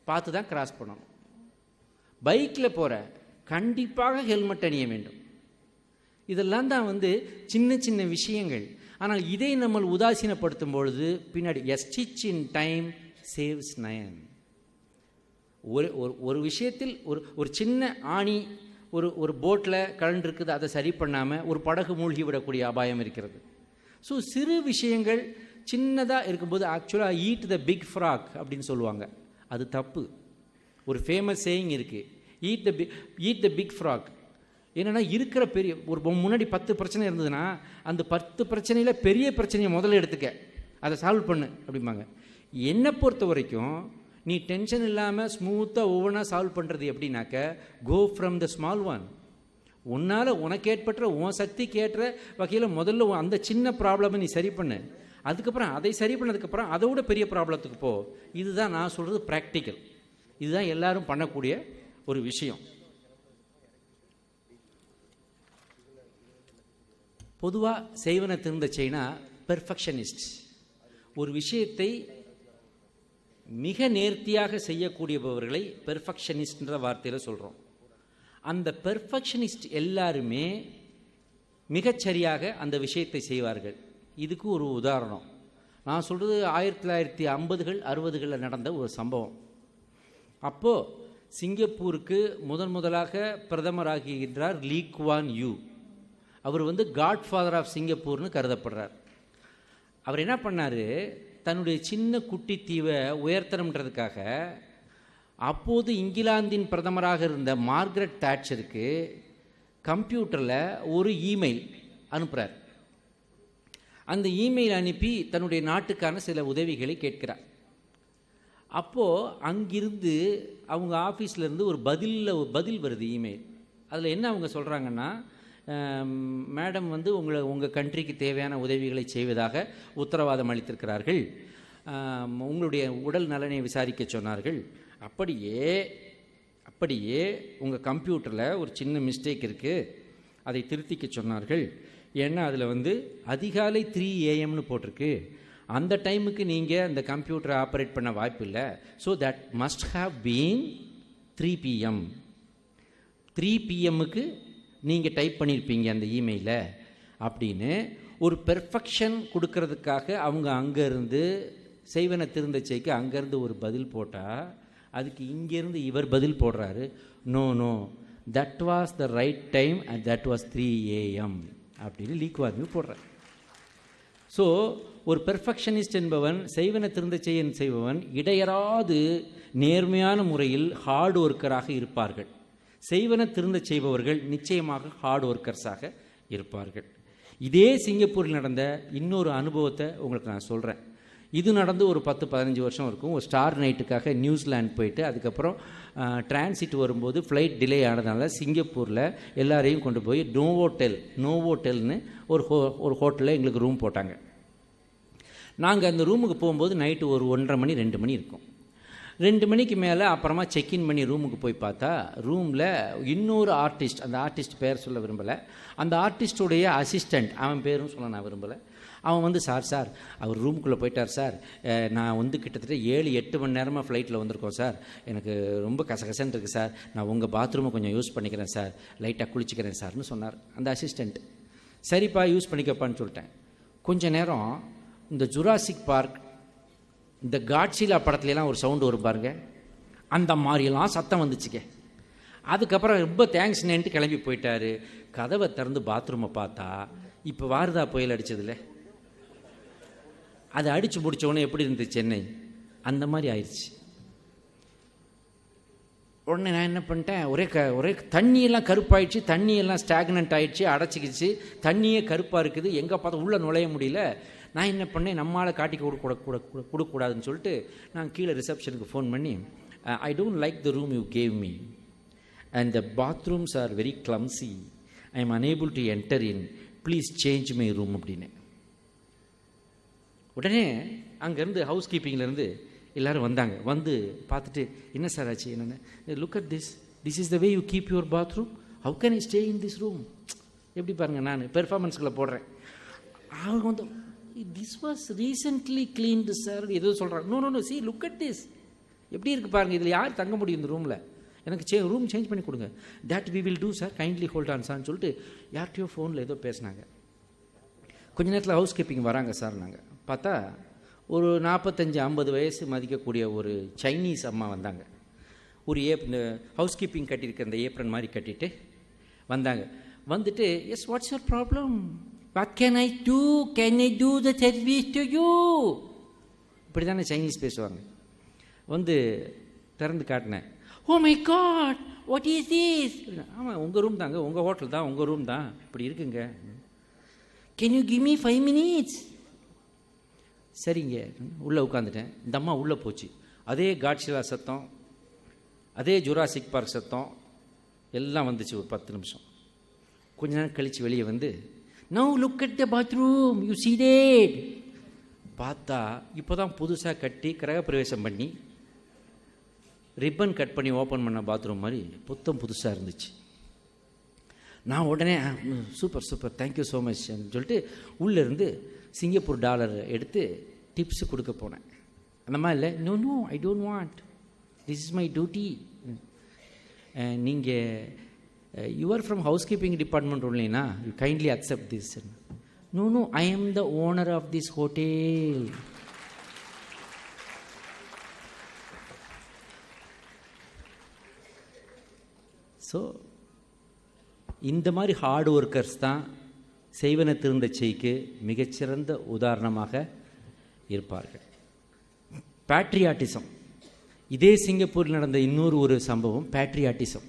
பார்த்து தான் கிராஸ் பண்ணணும். பைக்கில் போகிற கண்டிப்பாக ஹெல்மெட் அணிய வேண்டும். இதெல்லாம் தான் சின்ன சின்ன விஷயங்கள். ஆனால் இதை நம்ம உதாசீனப்படுத்தும் பொழுது பின்னாடி எ ஸ்டிச் இன் டைம் சேவ்ஸ் 9. ஒரு விஷயத்தில் ஒரு சின்ன ஆணி ஒரு போட்டில் கலண்டிருக்குது, அதை சரி பண்ணாமல் ஒரு படகு மூழ்கி விடக்கூடிய அபாயம் இருக்கிறது. ஸோ சிறு விஷயங்கள் சின்னதாக இருக்கும்போது ஆக்சுவலாக ஈட் த பிக் ஃப்ராக் அப்படின்னு சொல்லுவாங்க, அது தப்பு. ஒரு ஃபேமஸ் சேயிங் இருக்குது, ஈட் த பிக் ஃப்ராக். என்னென்னா இருக்கிற ஒரு முன்னாடி 10 பிரச்சனை இருந்ததுன்னா அந்த 10 பிரச்சனையில் பெரிய பிரச்சனையை முதல்ல எடுத்துக்க, அதை சால்வ் பண்ணு அப்படிம்பாங்க. என்னை பொறுத்த வரைக்கும் நீ டென்ஷன் இல்லாமல் ஸ்மூத்தாக ஒவ்வொன்றா சால்வ் பண்ணுறது எப்படின்னாக்க, go from the small one. உன்னால் உனக்கு ஏற்பட்ட உன் சக்திக்கு ஏற்ற வகையில் முதல்ல அந்த சின்ன ப்ராப்ளமை நீ சரி பண்ணு. அதுக்கப்புறம் அதை சரி பண்ணதுக்கப்புறம் அதை விட பெரிய ப்ராப்ளத்துக்கு போ. இதுதான் நான் சொல்கிறது ப்ராக்டிக்கல். இதுதான் எல்லாரும் பண்ணக்கூடிய ஒரு விஷயம். பொதுவாக செய்வன திருந்த செய்னா பெர்ஃபெக்ஷனிஸ்ட். ஒரு விஷயத்தை மிக நேர்த்தியாக செய்யக்கூடியவர்களை பெர்ஃபெக்ஷனிஸ்ட்ன்ற வார்த்தையில் சொல்கிறோம். அந்த பெர்ஃபெக்ஷனிஸ்ட் எல்லாருமே மிகச்சரியாக அந்த விஷயத்தை செய்வார்கள். இதுக்கு ஒரு உதாரணம் நான் சொல்கிறது 1950கள் 60களில் நடந்த ஒரு சம்பவம். அப்போது சிங்கப்பூருக்கு முதலாக பிரதமராகின்றார் லீ குவான் யூ. அவர் காட்ஃபாதர் ஆஃப் சிங்கப்பூர்னு கருதப்படுறார். அவர் என்ன பண்ணார், தன்னுடைய சின்ன குட்டி தீவை உயர்த்தணுன்றதுக்காக அப்போது இங்கிலாந்தின் பிரதமராக இருந்த மார்கரெட் தாட்சருக்கு கம்ப்யூட்டரில் ஒரு இமெயில் அனுப்புகிறார். அந்த இமெயில் அனுப்பி தன்னுடைய நாட்டுக்கான சில உதவிகளை கேட்கிறார். அப்போது அங்கிருந்து அவங்க ஆஃபீஸ்லேருந்து ஒரு பதில் வருது, இமெயில். அதில் என்ன அவங்க சொல்கிறாங்கன்னா, மேடம் வந்து உங்கள் கண்ட்ரிக்கு தேவையான உதவிகளை செய்வதாக உத்தரவாதம் அளித்திருக்கிறார்கள், உங்களுடைய உடல் நலனை விசாரிக்க சொன்னார்கள். அப்படியே உங்கள் கம்ப்யூட்டரில் ஒரு சின்ன மிஸ்டேக் இருக்குது, அதை திருத்திக்க சொன்னார்கள். ஏன்னா அதில் வந்து அதிகாலை 3 AM போட்டிருக்கு. அந்த டைமுக்கு நீங்கள் அந்த கம்ப்யூட்டரை ஆப்ரேட் பண்ண வாய்ப்பு இல்லை. So that must have been 3 PM. 3 PMக்கு நீங்கள் டைப் பண்ணியிருப்பீங்க அந்த இமெயிலை அப்படின்னு ஒரு பெர்ஃபெக்ஷன் கொடுக்கறதுக்காக அவங்க அங்கேருந்து செய்வன திருந்த செய்க்கு அங்கேருந்து ஒரு பதில் போட்டால், அதுக்கு இங்கேருந்து இவர் பதில் போடுறாரு, know that was the right time and that was 3 AM அப்படின்னு லீக்வார்மியூ போடுறார். ஸோ ஒரு பெர்ஃபெக்ஷனிஸ்ட் என்பவன், செய்வன திருந்த செய்பவன் இடையறாது நேர்மையான முறையில் ஹார்ட் ஒர்க்கராக இருப்பார்கள். செய்வன திருந்த செய்பவர்கள் நிச்சயமாக ஹார்ட் ஒர்க்கர்ஸாக இருப்பார்கள். இதே சிங்கப்பூரில் நடந்த இன்னொரு அனுபவத்தை உங்களுக்கு நான் சொல்கிறேன். இது நடந்து ஒரு 10-15 வருஷம் இருக்கும். ஒரு ஸ்டார் நைட்டுக்காக நியூசிலாந்து போயிட்டு அதுக்கப்புறம் டிரான்சிட் வரும்போது ஃப்ளைட் டிலே ஆனதுனால சிங்கப்பூரில் எல்லாரையும் கொண்டு போய் நோவோட்டெல்னு ஒரு ஹோட்டலில் எங்களுக்கு ரூம் போட்டாங்க. நாங்கள் அந்த ரூமுக்கு போகும்போது நைட்டு ஒரு 1:30 மணி 2 மணி இருக்கும். 2 மணிக்கு மேலே அப்புறமா செக்இன் பண்ணி ரூமுக்கு போய் பார்த்தா ரூமில் இன்னொரு ஆர்டிஸ்ட், அந்த ஆர்டிஸ்ட் பேர் சொல்ல விரும்பலை, அந்த ஆர்டிஸ்டுடைய அசிஸ்டண்ட், அவன் பேரும் சொல்ல நான் விரும்பலை, அவன் வந்து சார் அவர் ரூமுக்குள்ளே போயிட்டார் சார், நான் வந்து கிட்டத்தட்ட 7-8 மணி நேரமாக ஃப்ளைட்டில் வந்திருக்கோம் சார், எனக்கு ரொம்ப கசகசன்னு இருக்குது சார், நான் உங்கள் பாத்ரூமை கொஞ்சம் யூஸ் பண்ணிக்கிறேன் சார், லைட்டாக குளிச்சிக்கிறேன் சார்னு சொன்னார் அந்த அசிஸ்டண்ட். சரிப்பா யூஸ் பண்ணிக்கப்பான்னு சொல்லிட்டேன். கொஞ்ச நேரம் இந்த ஜுராசிக் பார்க், இந்த காட்சிலா படத்துலலாம் ஒரு சவுண்டு வரும் பாருங்க, அந்த மாதிரியெல்லாம் சத்தம் வந்துச்சுக்க. அதுக்கப்புறம் ரொம்ப தேங்க்ஸ்னேன்ட்டு கிளம்பி போயிட்டாரு. கதவை திறந்து பாத்ரூமை பார்த்தா இப்போ வாரதா புயல் அடித்ததில்ல, அதை அடித்து முடித்தவொடனே எப்படி இருந்துச்சு சென்னை, அந்த மாதிரி ஆயிடுச்சு. உடனே நான் என்ன பண்ணிட்டேன், ஒரே தண்ணியெல்லாம் கருப்பாயிடுச்சு, தண்ணியெல்லாம் ஸ்டாக்னன்ட் ஆகிடுச்சு, அடைச்சிக்கிச்சு, தண்ணியே கருப்பாக இருக்குது, எங்கே பார்த்தா உள்ளே நுழைய முடியல. நான் என்ன பண்ணேன், நம்மளால் காட்டி கொடுக்கக்கூடாதுன்னு சொல்லிட்டு நான் கீழே ரிசப்ஷனுக்கு ஃபோன் பண்ணி, I don't like the room you gave me and the bathrooms are very clumsy, I am unable to enter in, please change my room அப்படின்னு. உடனே அங்கேருந்து ஹவுஸ் கீப்பிங்லேருந்து எல்லோரும் வந்தாங்க. வந்து பார்த்துட்டு, என்ன சார் ஆச்சு, என்னென்ன, look at this is the way you keep your bathroom, how can I stay in this room, எப்படி பாருங்கள் நான் பெர்ஃபார்மன்ஸ்குள்ளே போடுறேன். அவங்க வந்து this was recently cleaned sir ஏதோ சொல்கிறாங்க. No see look at this, எப்படி இருக்குது பாருங்கள், இதில் யார் தங்க முடியும் இந்த ரூமில், எனக்கு ரூம் சேஞ்ச் பண்ணி கொடுங்க. That we will do sir, kindly hold on சார்னு சொல்லிட்டு யார்கிட்டயோ ஃபோனில் ஏதோ பேசினாங்க. கொஞ்ச நேரத்தில் ஹவுஸ் கீப்பிங் வராங்க சார். நாங்கள் பார்த்தா ஒரு 45-50 வயசு மதிக்கக்கூடிய ஒரு சைனீஸ் அம்மா வந்தாங்க. ஒரு இந்த ஹவுஸ் கீப்பிங் கட்டியிருக்க அந்த ஏப்ரன் மாதிரி கட்டிட்டு வந்தாங்க. வந்துட்டு, yes what's your problem, what can I do the service to you, இப்படி தானே சைனீஸ் பேசுவாங்க. வந்து திறந்து காட்டினேன். Oh my god what is this, ஆமாம் உங்கள் ரூம் தாங்க, உங்கள் ஹோட்டல் தான், உங்கள் ரூம் தான், இப்படி இருக்குங்க, can you give me 5 minutes. சரிங்க, உள்ளே உட்காந்துட்டேன். இந்த அம்மா உள்ளே போச்சு. அதே காட்சிலா சத்தம், அதே ஜுராசிக் பார்க் சத்தம் எல்லாம் வந்துச்சு. ஒரு 10 நிமிஷம் கொஞ்ச நேரம் கழித்து வெளியே வந்து, now look at the bathroom you see that. பார்த்தா இப்போ தான் புதுசாக கட்டி கிரகப்பிரவேசம் பண்ணி ரிப்பன் கட் பண்ணி ஓப்பன் பண்ண பாத்ரூம் மாதிரி புதுசாக இருந்துச்சு. நான் உடனே சூப்பர் தேங்க்யூ ஸோ மச்ன்னு சொல்லிட்டு உள்ளேருந்து சிங்கப்பூர் டாலர் எடுத்து டிப்ஸு கொடுக்க போனேன். அந்த மாதிரி இல்லை, no I don't want, this is my duty, நீங்கள் you are from housekeeping department ஒன்லினா, you kindly accept this. No I am the owner of this hotel. So இந்த மாதிரி ஹார்ட் ஒர்க்கர்ஸ் தான் செய்வன திருந்த செய்க்கு மிகச்சிறந்த உதாரணமாக இருப்பார்கள். பேட்ரியாட்டிசம், இதே சிங்கப்பூரில் நடந்த இன்னொரு ஒரு சம்பவம் பேட்ரியாட்டிசம்.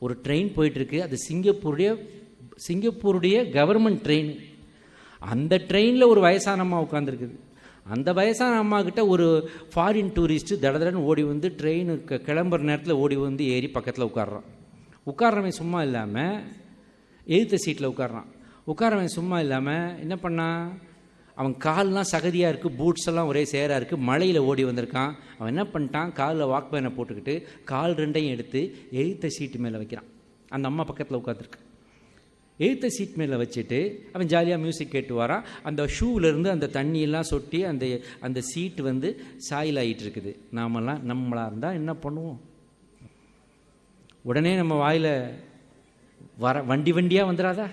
ஒரு ட்ரெயின் போயிட்டுருக்கு, அது சிங்கப்பூருடைய கவர்மெண்ட் ட்ரெயின். அந்த ட்ரெயினில் ஒரு வயசானம்மா உட்காந்துருக்குது. அந்த வயசான அம்மா கிட்ட ஒரு ஃபாரின் டூரிஸ்ட்டு தடதடன்னு ஓடி வந்து ட்ரெயினுக்கு கிளம்புற நேரத்தில் ஓடி வந்து ஏறி பக்கத்தில் உட்காடுறான். உட்கார்றவன் சும்மா இல்லாமல் எதிர்த்த சீட்டில் உட்கார்றவன் சும்மா இல்லாமல் என்ன பண்ணான், அவன் கால்லாம் சகதியாக இருக்குது, பூட்ஸ் எல்லாம் ஒரே சேராக இருக்குது, மழையில் ஓடி வந்திருக்கான். அவன் என்ன பண்ணிட்டான், காலில் வாக்பேனை போட்டுக்கிட்டு கால் ரெண்டையும் எடுத்து எதிர்த்த சீட்டு மேலே வைக்கிறான். அந்த அம்மா பக்கத்தில் உட்காந்துருக்கு. எதிர்த்த சீட் மேலே வச்சுட்டு அவன் ஜாலியாக மியூசிக் கேட்டு வரான். அந்த ஷூவிலேருந்து அந்த தண்ணியெல்லாம் சொட்டி அந்த சீட்டு வந்து சாயில் ஆகிட்டு இருக்குது. நம்மளாக இருந்தால் என்ன பண்ணுவோம்? உடனே நம்ம வாயில் வண்டியாக வந்துடாதா?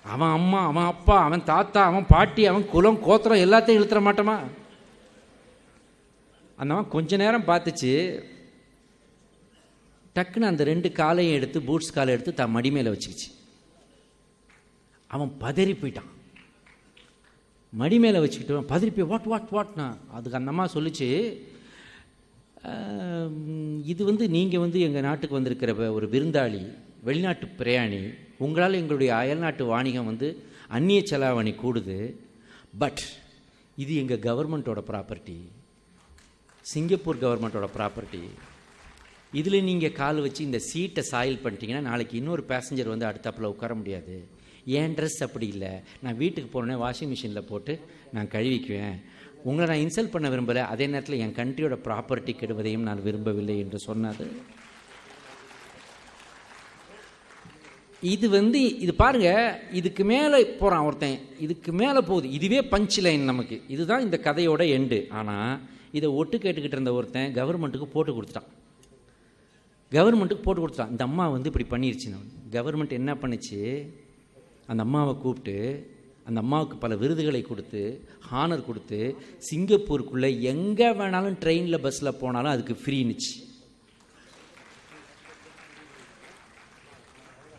அவன் அம்மா, அவன் அப்பா, அவன் தாத்தா, அவன் பாட்டி, அவன் குலம் கோத்திரம் எல்லாத்தையும் இழுத்துற மாட்டோமா? அந்த கொஞ்ச நேரம் பார்த்துச்சு, டக்குன்னு அந்த 2 காலையும் எடுத்து பூட்ஸ் காலை எடுத்து தான் மடி மேலே வச்சுக்கிச்சு. அவன் பதறி போயிட்டான். மடி மேலே வச்சுக்கிட்டு பதறி போய் வாட்னா அதுக்கு அந்த அம்மா சொல்லிச்சு, இது வந்து நீங்கள் வந்து எங்கள் நாட்டுக்கு வந்திருக்கிற ஒரு விருந்தாளி, வெளிநாட்டு பிரயாணி, உங்களால் எங்களுடைய அயல்நாட்டு வாணிகம் வந்து அந்நிய செலாவணி கூடுது. பட் இது எங்கள் கவர்மெண்ட்டோட ப்ராப்பர்ட்டி, சிங்கப்பூர் கவர்மெண்ட்டோட ப்ராப்பர்ட்டி. இதில் நீங்கள் கால் வச்சு இந்த சீட்டை சாயில் பண்ணிட்டீங்கன்னா நாளைக்கு இன்னொரு பேசஞ்சர் வந்து அடுத்தாப்பில் உட்கார முடியாது. என் ட்ரெஸ் அப்படி இல்லை, நான் வீட்டுக்கு போனோடனே வாஷிங் மிஷினில் போட்டு நான் கழுவிக்குவேன். உங்களை நான் இன்சல்ட் பண்ண விரும்பலை, அதே நேரத்தில் என் கண்ட்ரியோட ப்ராப்பர்ட்டி கெடுவதையும் நான் விரும்பவில்லை என்று சொன்னது. இது வந்து இது பாருங்க, இதுக்கு மேலே போகிறான் ஒருத்தன், இதுக்கு மேலே போகுது. இதுவே பஞ்ச் லைன் நமக்கு, இதுதான் இந்த கதையோட எண்டு. ஆனால் இதை ஒட்டு கேட்டுக்கிட்டு இருந்த ஒருத்தன் கவர்மெண்ட்டுக்கு போட்டு கொடுத்துட்டான். இந்த அம்மா வந்து இப்படி பண்ணிருச்சு. கவர்மெண்ட் என்ன பண்ணுச்சு, அந்த அம்மாவை கூப்பிட்டு அந்த அம்மாவுக்கு பல விருதுகளை கொடுத்து ஹானர் கொடுத்து சிங்கப்பூருக்குள்ளே எங்கே வேணாலும் ட்ரெயினில் பஸ்ஸில் போனாலும் அதுக்கு ஃப்ரீனுச்சு.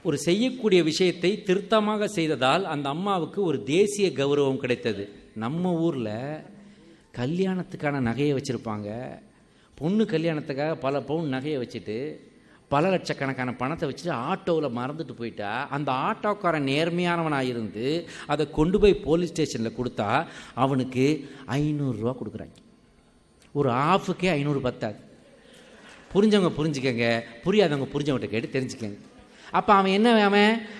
ஒரு செய்யக்கூடிய விஷயத்தை திருத்தமாக செய்ததால் அந்த அம்மாவுக்கு ஒரு தேசிய கௌரவம் கிடைத்தது. நம்ம ஊரில் கல்யாணத்துக்கான நகையை வச்சுருப்பாங்க, பொண்ணு கல்யாணத்துக்காக பல பவுன் நகையை வச்சுட்டு பல லட்சக்கணக்கான பணத்தை வச்சுட்டு ஆட்டோவில் மறந்துட்டு போயிட்டா, அந்த ஆட்டோக்காரன் நேர்மையானவனாக இருந்து அதை கொண்டு போய் போலீஸ் ஸ்டேஷனில் கொடுத்தா அவனுக்கு 500 ரூபா கொடுக்குறாங்க. ஒரு ஆஃபுக்கே 500 பத்தாது. புரிஞ்சவங்க புரிஞ்சுக்கங்க, புரியாதவங்க புரிஞ்சவங்ககிட்ட கேட்டு தெரிஞ்சுக்கங்க. அப்போ அவன் என்ன,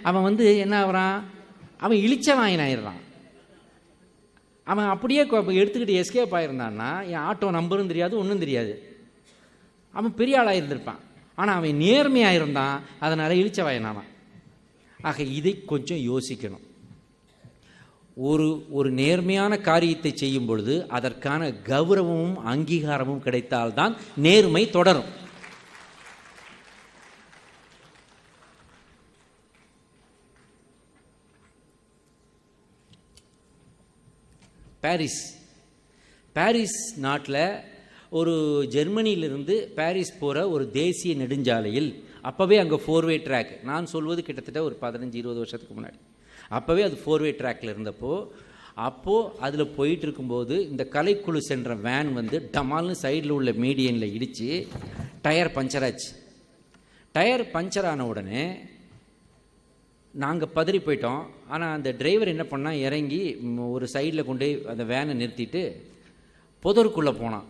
அவன் வந்து என்ன ஆகிறான், அவன் இழிச்சவன் ஆயிடுறான். அவன் அப்படியே எடுத்துக்கிட்டு எஸ்கேப் ஆகிருந்தான்னா என் ஆட்டோ நம்பரும் தெரியாது, ஒன்றும் தெரியாது. அவன் பெரிய ஆளாக இருந்திருப்பான். ஆனால் அவன் நேர்மையாக இருந்தான், அதனால் இழிச்சவாயனானான். ஆக இதை கொஞ்சம் யோசிக்கணும். ஒரு நேர்மையான காரியத்தை செய்யும் பொழுது அதற்கான கௌரவமும் அங்கீகாரமும் கிடைத்தால்தான் நேர்மை தொடரும். பாரிஸ் நாட்டில் ஒரு ஜெர்மனியிலிருந்து பாரிஸ் போகிற ஒரு தேசிய நெடுஞ்சாலையில் அப்போவே அங்கே 4-வே ட்ராக், நான் சொல்வது கிட்டத்தட்ட ஒரு 15-20 வருஷத்துக்கு முன்னாடி, அப்போவே அது 4-வே ட்ராக்கில் இருந்தப்போ அதில் போயிட்டு இருக்கும்போது இந்த கலைக்குழு சென்ற வேன் வந்து டமால்னு சைடில் உள்ள மீடியனில் இடித்து டயர் பஞ்சர் ஆச்சு. டயர் பஞ்சர் ஆன உடனே நாங்கள் பதறி போயிட்டோம். ஆனால் அந்த டிரைவர் என்ன பண்ணால், இறங்கி ஒரு சைடில் கொண்டு அந்த வேனை நிறுத்திட்டு புதருக்குள்ளே போனான்.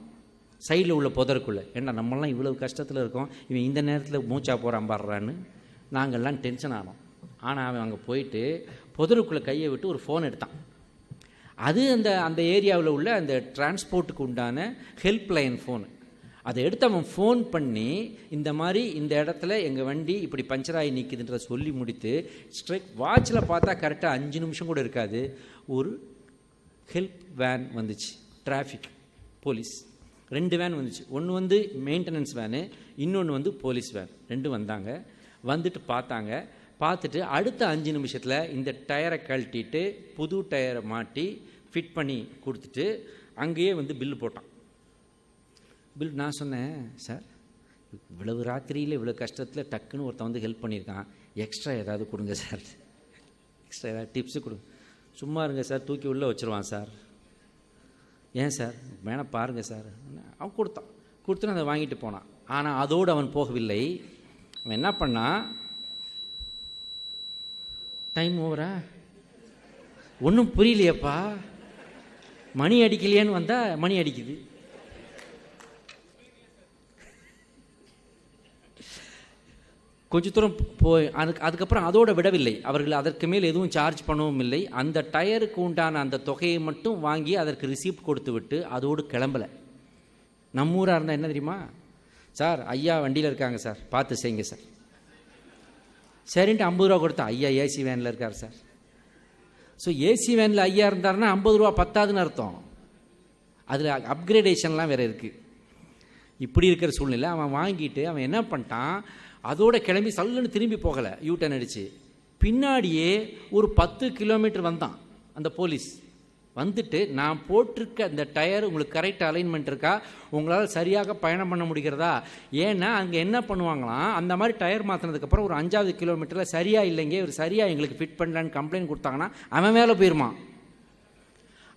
சைடில் உள்ள புதருக்குள்ளே. ஏன்னா நம்மளாம் இவ்வளோ கஷ்டத்தில் இருக்கோம், இவன் இந்த நேரத்தில் மூச்சா போகிறான் பாடுறான்னு நாங்கள்லாம் டென்ஷன் ஆனோம். ஆனால் அவன் அங்கே போயிட்டு புதருக்குள்ளே கையை விட்டு ஒரு ஃபோன் எடுத்தான். அது அந்த ஏரியாவில் உள்ள அந்த டிரான்ஸ்போர்ட்டுக்கு உண்டான ஹெல்ப் லைன் ஃபோனு. அதை எடுத்து அவன் ஃபோன் பண்ணி இந்த மாதிரி இந்த இடத்துல எங்கள் வண்டி இப்படி பஞ்சராகி நிற்குதுன்ற சொல்லி முடித்து ஸ்ட்ரைக் வாட்சில் பார்த்தா கரெக்டாக 5 நிமிஷம் கூட இருக்காது, ஒரு ஹெல்ப் வேன் வந்துச்சு. டிராஃபிக் போலீஸ் 2 வேன் வந்துச்சு. ஒன்று வந்து மெயின்டெனன்ஸ் வேனு, இன்னொன்று வந்து போலீஸ் வேன். 2 வந்தாங்க. வந்துட்டு பார்த்துட்டு அடுத்த 5 நிமிஷத்தில் இந்த டயரை கழட்டிட்டு புது டயரை மாட்டி ஃபிட் பண்ணி கொடுத்துட்டு அங்கேயே வந்து பில்லு போட்டான். நான் சொன்னேன், சார் இவ்வளவு ராத்திரியில் இவ்வளோ கஷ்டத்தில் டக்குன்னு ஒருத்தன் வந்து ஹெல்ப் பண்ணியிருக்கான், எக்ஸ்ட்ரா ஏதாவது கொடுங்க சார், எக்ஸ்ட்ரா ஏதாவது டிப்ஸு கொடுங்க. சும்மா இருங்க சார், தூக்கி உள்ளே வச்சுருவான் சார். ஏன் சார் வேணா பாருங்கள் சார். அவன் கொடுத்துன்னு அதை வாங்கிட்டு போனான். ஆனால் அதோடு அவன் போகவில்லை. அவன் என்ன பண்ணான், டைம் ஓவரா, ஒன்றும் புரியலையப்பா, மணி அடிக்கலையேன்னு வந்தால் மணி அடிக்குது. கொஞ்சம் தூரம் போய் அதுக்கப்புறம் அதோடு விடவில்லை. அவர்கள் அதற்கு மேல் எதுவும் சார்ஜ் பண்ணவும் இல்லை. அந்த டயருக்கு உண்டான அந்த தொகையை மட்டும் வாங்கி அதற்கு ரிசீப்ட் கொடுத்து விட்டு அதோடு கிளம்பலை. நம்ம ஊராக இருந்தால் என்ன தெரியுமா, சார் ஐயா வண்டியில் இருக்காங்க சார், பார்த்து செய்யுங்க சார். சரின்ட்டு 50 ரூபா கொடுத்தா, ஐயா ஏசி வேனில் இருக்கார் சார். ஸோ ஏசி வேனில் ஐயா இருந்தாருன்னா 50 ரூபா பத்தாதுன்னு அர்த்தம். அதில் அப்கிரேடேஷன்லாம் வேறு இருக்குது. இப்படி இருக்கிற சூழ்நிலை அவன் வாங்கிட்டு அவன் என்ன பண்ணிட்டான், அதோட கிளம்பி சல்லுன்னு திரும்பி போகலை, யூட்டன் அடித்து பின்னாடியே ஒரு 10 கிலோமீட்டர் வந்தான் அந்த போலீஸ். வந்துட்டு நான் போட்டிருக்க அந்த டயர் உங்களுக்கு கரெக்ட் அலைன்மெண்ட் இருக்கா, உங்களால் சரியாக பயணம் பண்ண முடிகிறதா, ஏன்னா அங்கே என்ன பண்ணுவாங்களாம், அந்த மாதிரி டயர் மாற்றினதுக்கப்புறம் ஒரு 5வது கிலோமீட்டரில் சரியாக இல்லைங்க, ஒரு சரியாக எங்களுக்கு ஃபிட் பண்ணலான்னு கம்ப்ளைண்ட் கொடுத்தாங்கன்னா அவன் மேலே போயிருமா.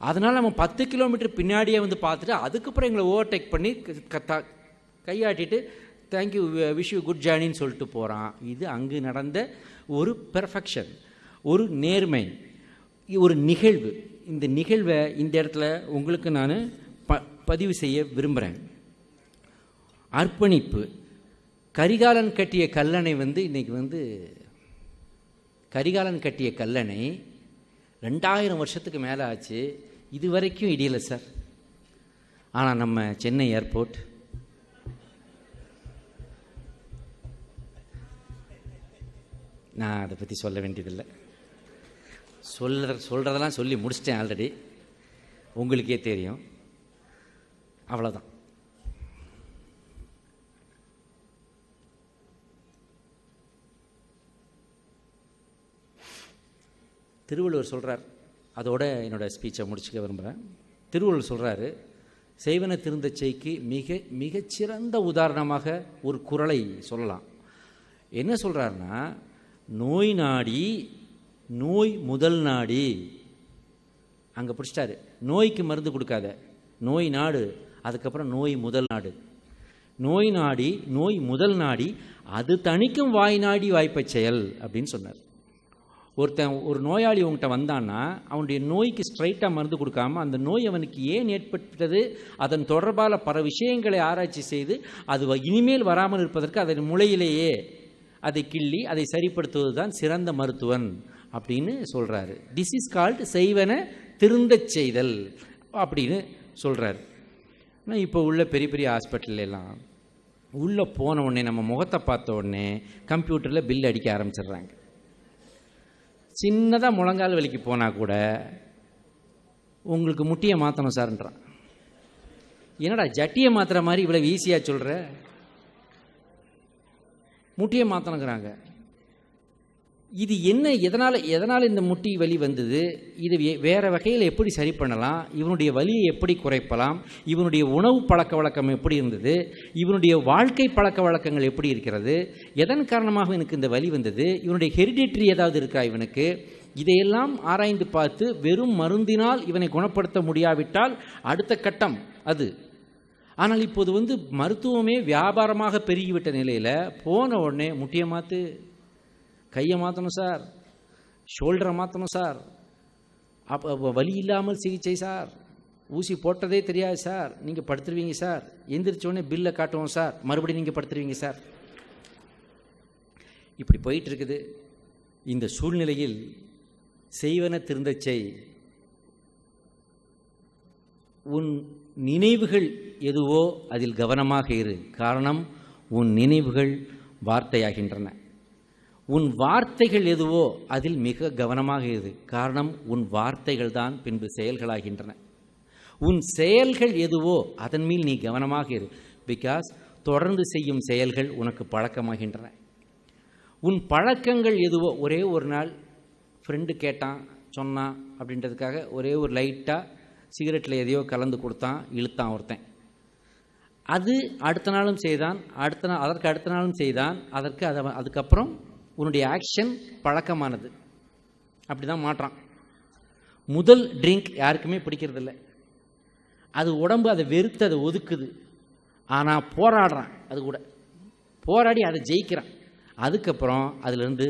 அதனால் நம்ம 10 கிலோமீட்டர் பின்னாடியே வந்து பார்த்துட்டு அதுக்கப்புறம் எங்களை ஓவர்டேக் பண்ணி கையாட்டிட்டு தேங்க்யூ விஷ் யூ குட் ஜேர்னின்னு சொல்லிட்டு போகிறான். இது அங்கு நடந்த ஒரு பெர்ஃபெக்ஷன், ஒரு நேர்மை, ஒரு நிகழ்வு. இந்த நிகழ்வை இந்த இடத்துல உங்களுக்கு நான் பதிவு செய்ய விரும்புகிறேன். அர்ப்பணிப்பு. கரிகாலன் கட்டிய கல்லணை இன்றைக்கி கரிகாலன் கட்டிய கல்லணை 2000 வருஷத்துக்கு மேலே ஆச்சு, இது வரைக்கும் இடியலை சார். ஆனால் நம்ம சென்னை ஏர்போர்ட் நான் அதை பற்றி சொல்ல வேண்டியதில்லை. சொல்கிறதெல்லாம் சொல்லி முடிச்சிட்டேன் ஆல்ரெடி, உங்களுக்கே தெரியும். அவ்வளோதான். திருவள்ளுவர் சொல்கிறார், அதோட என்னோடய ஸ்பீச்சை முடிச்சுக்க விரும்புகிறேன். திருவள்ளுவர் சொல்கிறாரு, செய்வன திருந்த செய்க்கு மிகச்சிறந்த உதாரணமாக ஒரு குறளை சொல்லலாம். என்ன சொல்கிறாருன்னா, நோய் நாடி நோய் முதல் நாடி. அங்கே பிடிச்சிட்டாரு, நோய்க்கு மருந்து கொடுக்காத, நோய் நாடு, அதுக்கப்புறம் நோய் முதல் நாடு. நோய் நாடி நோய் முதல் நாடி அது தணிக்கும் வாய் நாடி வாய்ப்பை செயல் அப்படின்னு சொன்னார். ஒரு நோயாளி உங்கள்கிட்ட வந்தான்னா அவனுடைய நோய்க்கு ஸ்ட்ரைட்டாக மருந்து கொடுக்காம அந்த நோய் அவனுக்கு ஏன் ஏற்பட்டது, அதன் தொடர்பால் பல விஷயங்களை ஆராய்ச்சி செய்து அது இனிமேல் வராமல் இருப்பதற்கு அதன் முளையிலேயே அதை கிள்ளி அதை சரிப்படுத்துவது தான் சிறந்த மருத்துவன் அப்படின்னு சொல்கிறாரு. திஸ் இஸ் கால்டு செய்வன திருந்த செய்தல் அப்படின்னு சொல்கிறாரு. ஆனால் இப்போ உள்ள பெரிய பெரிய ஹாஸ்பிட்டல்லாம் உள்ளே போன உடனே நம்ம முகத்தை பார்த்த உடனே கம்ப்யூட்டரில் பில் அடிக்க ஆரம்பிச்சிடுறாங்க. சின்னதாக முழங்கால் வலிக்கு போனால் கூட உங்களுக்கு முட்டியை மாற்றணும் சார்ன்றான். என்னடா ஜட்டியை மாற்றுற மாதிரி இவ்வளோ ஈஸியாக சொல்கிற, முட்டியை மாற்றணுங்கிறாங்க. இது என்ன, எதனால் இந்த முட்டி வலி வந்தது, இது வேறு வகையில் எப்படி சரி பண்ணலாம், இவனுடைய வலியை எப்படி குறைப்பலாம், இவனுடைய உணவு பழக்க வழக்கம் எப்படி இருந்தது, இவனுடைய வாழ்க்கை பழக்க வழக்கங்கள் எப்படி இருக்கிறது, எதன் காரணமாக எனக்கு இந்த வலி வந்தது, இவனுடைய ஹெரிடிட்ரி ஏதாவது இருக்கா இவனுக்கு, இதையெல்லாம் ஆராய்ந்து பார்த்து வெறும் மருந்தினால் இவனை குணப்படுத்த முடியாவிட்டால் அடுத்த கட்டம் அது. ஆனால் இப்போது மருத்துவமே வியாபாரமாக பெருகிவிட்ட நிலையில் போன உடனே முட்டியை மாற்று, கையை மாற்றணும் சார், ஷோல்டரை மாற்றணும் சார், அப்போ வலி இல்லாமல் சிகிச்சை சார், ஊசி போட்டதே தெரியாது சார், நீங்கள் படுத்துருவீங்க சார், எந்திரிச்சோடனே பில்லை காட்டுவோம் சார், மறுபடியும் நீங்கள் படுத்துருவீங்க சார். இப்படி போயிட்டுருக்குது. இந்த சூழ்நிலையில் செய்வன திருந்த செய். உன் நினைவுகள் எதுவோ அதில் கவனமாக இரு. காரணம், உன் நினைவுகள் வார்த்தையாகின்றன. உன் வார்த்தைகள் எதுவோ அதில் மிக கவனமாக இரு. காரணம், உன் வார்த்தைகள் தான் பின்பு செயல்களாகின்றன. உன் செயல்கள் எதுவோ அதன் மேல் நீ கவனமாக இரு. பிகாஸ் தொடர்ந்து செய்யும் செயல்கள் உனக்கு பழக்கமாகின்றன. உன் பழக்கங்கள் எதுவோ, ஒரே ஒரு நாள் ஃப்ரெண்டு கேட்டான் சொன்னான் அப்படின்றதுக்காக ஒரே ஒரு லைட்டாக சிகரெட்டில் எதையோ கலந்து கொடுத்தான், இழுத்தான் ஒருத்தன். அது அடுத்த நாளும் செய்தான், அதற்கு அடுத்த நாளும் செய்தான், அதுக்கப்புறம் உன்னுடைய ஆக்ஷன் பழக்கமானது. அப்படி தான் மாற்றான். முதல் ட்ரிங்க் யாருக்குமே பிடிக்கிறதில்ல, அது உடம்பு அதை வெறுத்து அதை ஒதுக்குது. ஆனால் போராடுறான், அது கூட போராடி அதை ஜெயிக்கிறான். அதுக்கப்புறம் அதிலிருந்து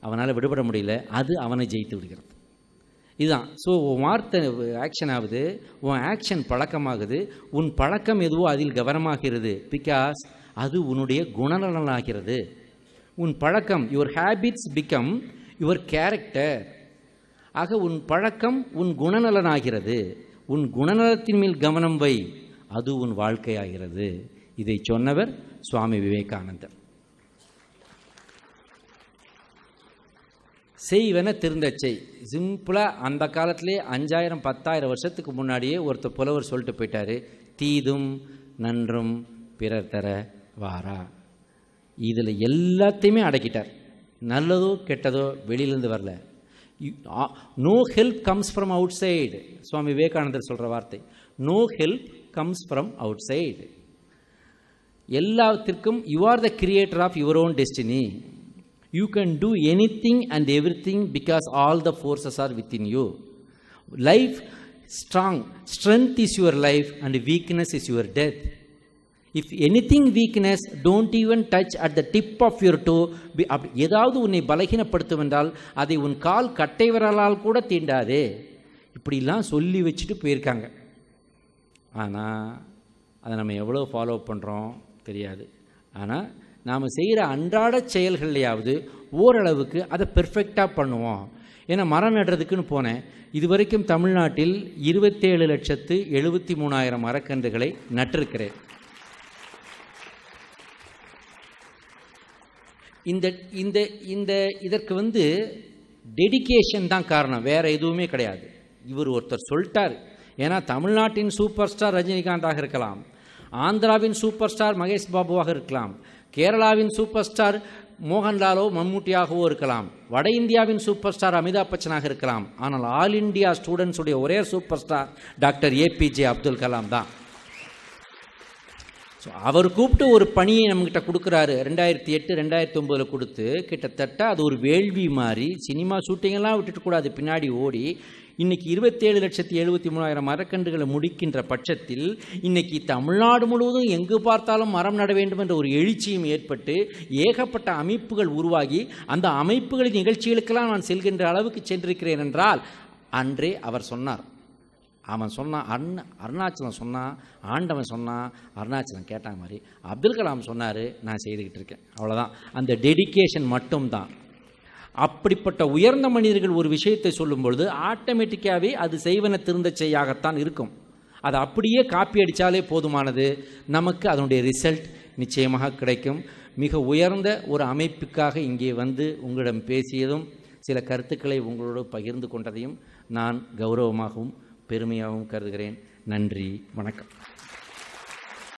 அவனால் விடுபட முடியல, அது அவனை ஜெயித்து விடுகிறது. இதுதான். ஸோ உன் வார்த்தை ஆக்ஷன் ஆகுது, உன் ஆக்ஷன் பழக்கமாகுது, உன் பழக்கம் எதுவோ அதில் கவனமாகிறது. பிகாஸ் அது உன்னுடைய குணநலனாகிறது. உன் பழக்கம், your habits become your character. ஆக உன் பழக்கம் உன் குணநலனாகிறது. உன் குணநலத்தின் மேல் கவனம் வை, அது உன் வாழ்க்கையாகிறது. இதை சொன்னவர் சுவாமி விவேகானந்தர். செய்வன திருந்தச்சை. சிம்பிளாக அந்த காலத்திலே 5000 10,000 வருஷத்துக்கு முன்னாடியே ஒருத்தர் புலவர் சொல்லிட்டு போயிட்டாரு, தீதும் நன்றும் பிறர் தர வாரா. இதில் எல்லாத்தையுமே அடக்கிட்டார். நல்லதோ கெட்டதோ வெளியிலேருந்து வரல. No help comes from outside. Swami விவேகானந்தர் சொல்கிற வார்த்தை, no help comes from outside. எல்லாத்திற்கும் you are the creator of your own destiny. You can do anything and everything because all the forces are within you. Life strong, strength is your life and weakness is your death. If anything weakness, don't even touch at the tip of your toe. ஏதாவது உன்னை பலகீனப்படுத்தும் என்றால் அதை உன் கால் கட்டை விரலால் கூட தீண்டாதே. இப்படிலாம் சொல்லி வச்சுட்டு போயிருக்காங்க. ஆனால் அதை நம்ம எவ்வளோ ஃபாலோ பண்ணுறோம் தெரியாது. ஆனால் நாம் செய்கிற அன்றாட செயல்கள்லையாவது ஓரளவுக்கு அதை பெர்ஃபெக்டாக பண்ணுவோம். ஏன்னா மரம் நடுறதுக்குன்னு போனேன். இது வரைக்கும் தமிழ்நாட்டில் 27,73,000 மரக்கன்றுகளை நட்டிருக்கிறேன். இதற்கு டெடிகேஷன் தான் காரணம், வேறு எதுவுமே கிடையாது. இவர் ஒருத்தர் சொல்லிட்டார். ஏன்னா தமிழ்நாட்டின் சூப்பர் ஸ்டார் ரஜினிகாந்தாக இருக்கலாம், ஆந்திராவின் சூப்பர் ஸ்டார் மகேஷ் பாபுவாக இருக்கலாம், கேரளாவின் சூப்பர் ஸ்டார் மோகன்லாலோ மம்முட்டியாகவோ இருக்கலாம், வட இந்தியாவின் சூப்பர் ஸ்டார் அமிதாப் பச்சனாக இருக்கலாம். ஆனால் ஆல் இண்டியா ஸ்டூடெண்ட்ஸுடைய ஒரே super star doctor APJ Abdul Kalam தான். ஸோ அவர் கூப்பிட்டு ஒரு பணியை நம்மகிட்ட கொடுக்குறாரு. 2008 2009 கொடுத்து கிட்டத்தட்ட அது ஒரு வேள்வி மாதிரி. சினிமா ஷூட்டிங்கெல்லாம் விட்டுட்டு கூட அது பின்னாடி ஓடி இன்றைக்கி 27,73,000 மரக்கன்றுகளை முடிக்கின்ற பட்சத்தில் இன்றைக்கி தமிழ்நாடு முழுவதும் எங்கு பார்த்தாலும் மரம் நட வேண்டும் என்ற ஒரு எழுச்சியும் ஏற்பட்டு ஏகப்பட்ட அமைப்புகள் உருவாகி அந்த அமைப்புகளின் நிகழ்ச்சிகளுக்கெல்லாம் நான் செல்கின்ற அளவுக்கு சென்றிருக்கிறேன் என்றால் அன்றே அவர் சொன்னார். அவன் சொன்னான், அருணாச்சலம் சொன்னான், ஆண்டவன் சொன்னான், அருணாச்சலம் கேட்டாங்க மாதிரி அப்துல் கலாம் சொன்னார், நான் செய்துக்கிட்டு இருக்கேன். அவ்வளோதான். அந்த டெடிகேஷன் மட்டும்தான். அப்படிப்பட்ட உயர்ந்த மனிதர்கள் ஒரு விஷயத்தை சொல்லும் பொழுது ஆட்டோமேட்டிக்காகவே அது செய்வன திருந்த செய்யாகத்தான் இருக்கும். அதை அப்படியே காப்பி அடித்தாலே போதுமானது, நமக்கு அதனுடைய ரிசல்ட் நிச்சயமாக கிடைக்கும். மிக உயர்ந்த ஒரு அமைப்புக்காக இங்கே உங்களிடம் பேசியதும் சில கருத்துக்களை உங்களோடு பகிர்ந்து கொண்டதையும் நான் கௌரவமாகவும் பெருமையாகவும் கருதுகிறேன். நன்றி, வணக்கம்.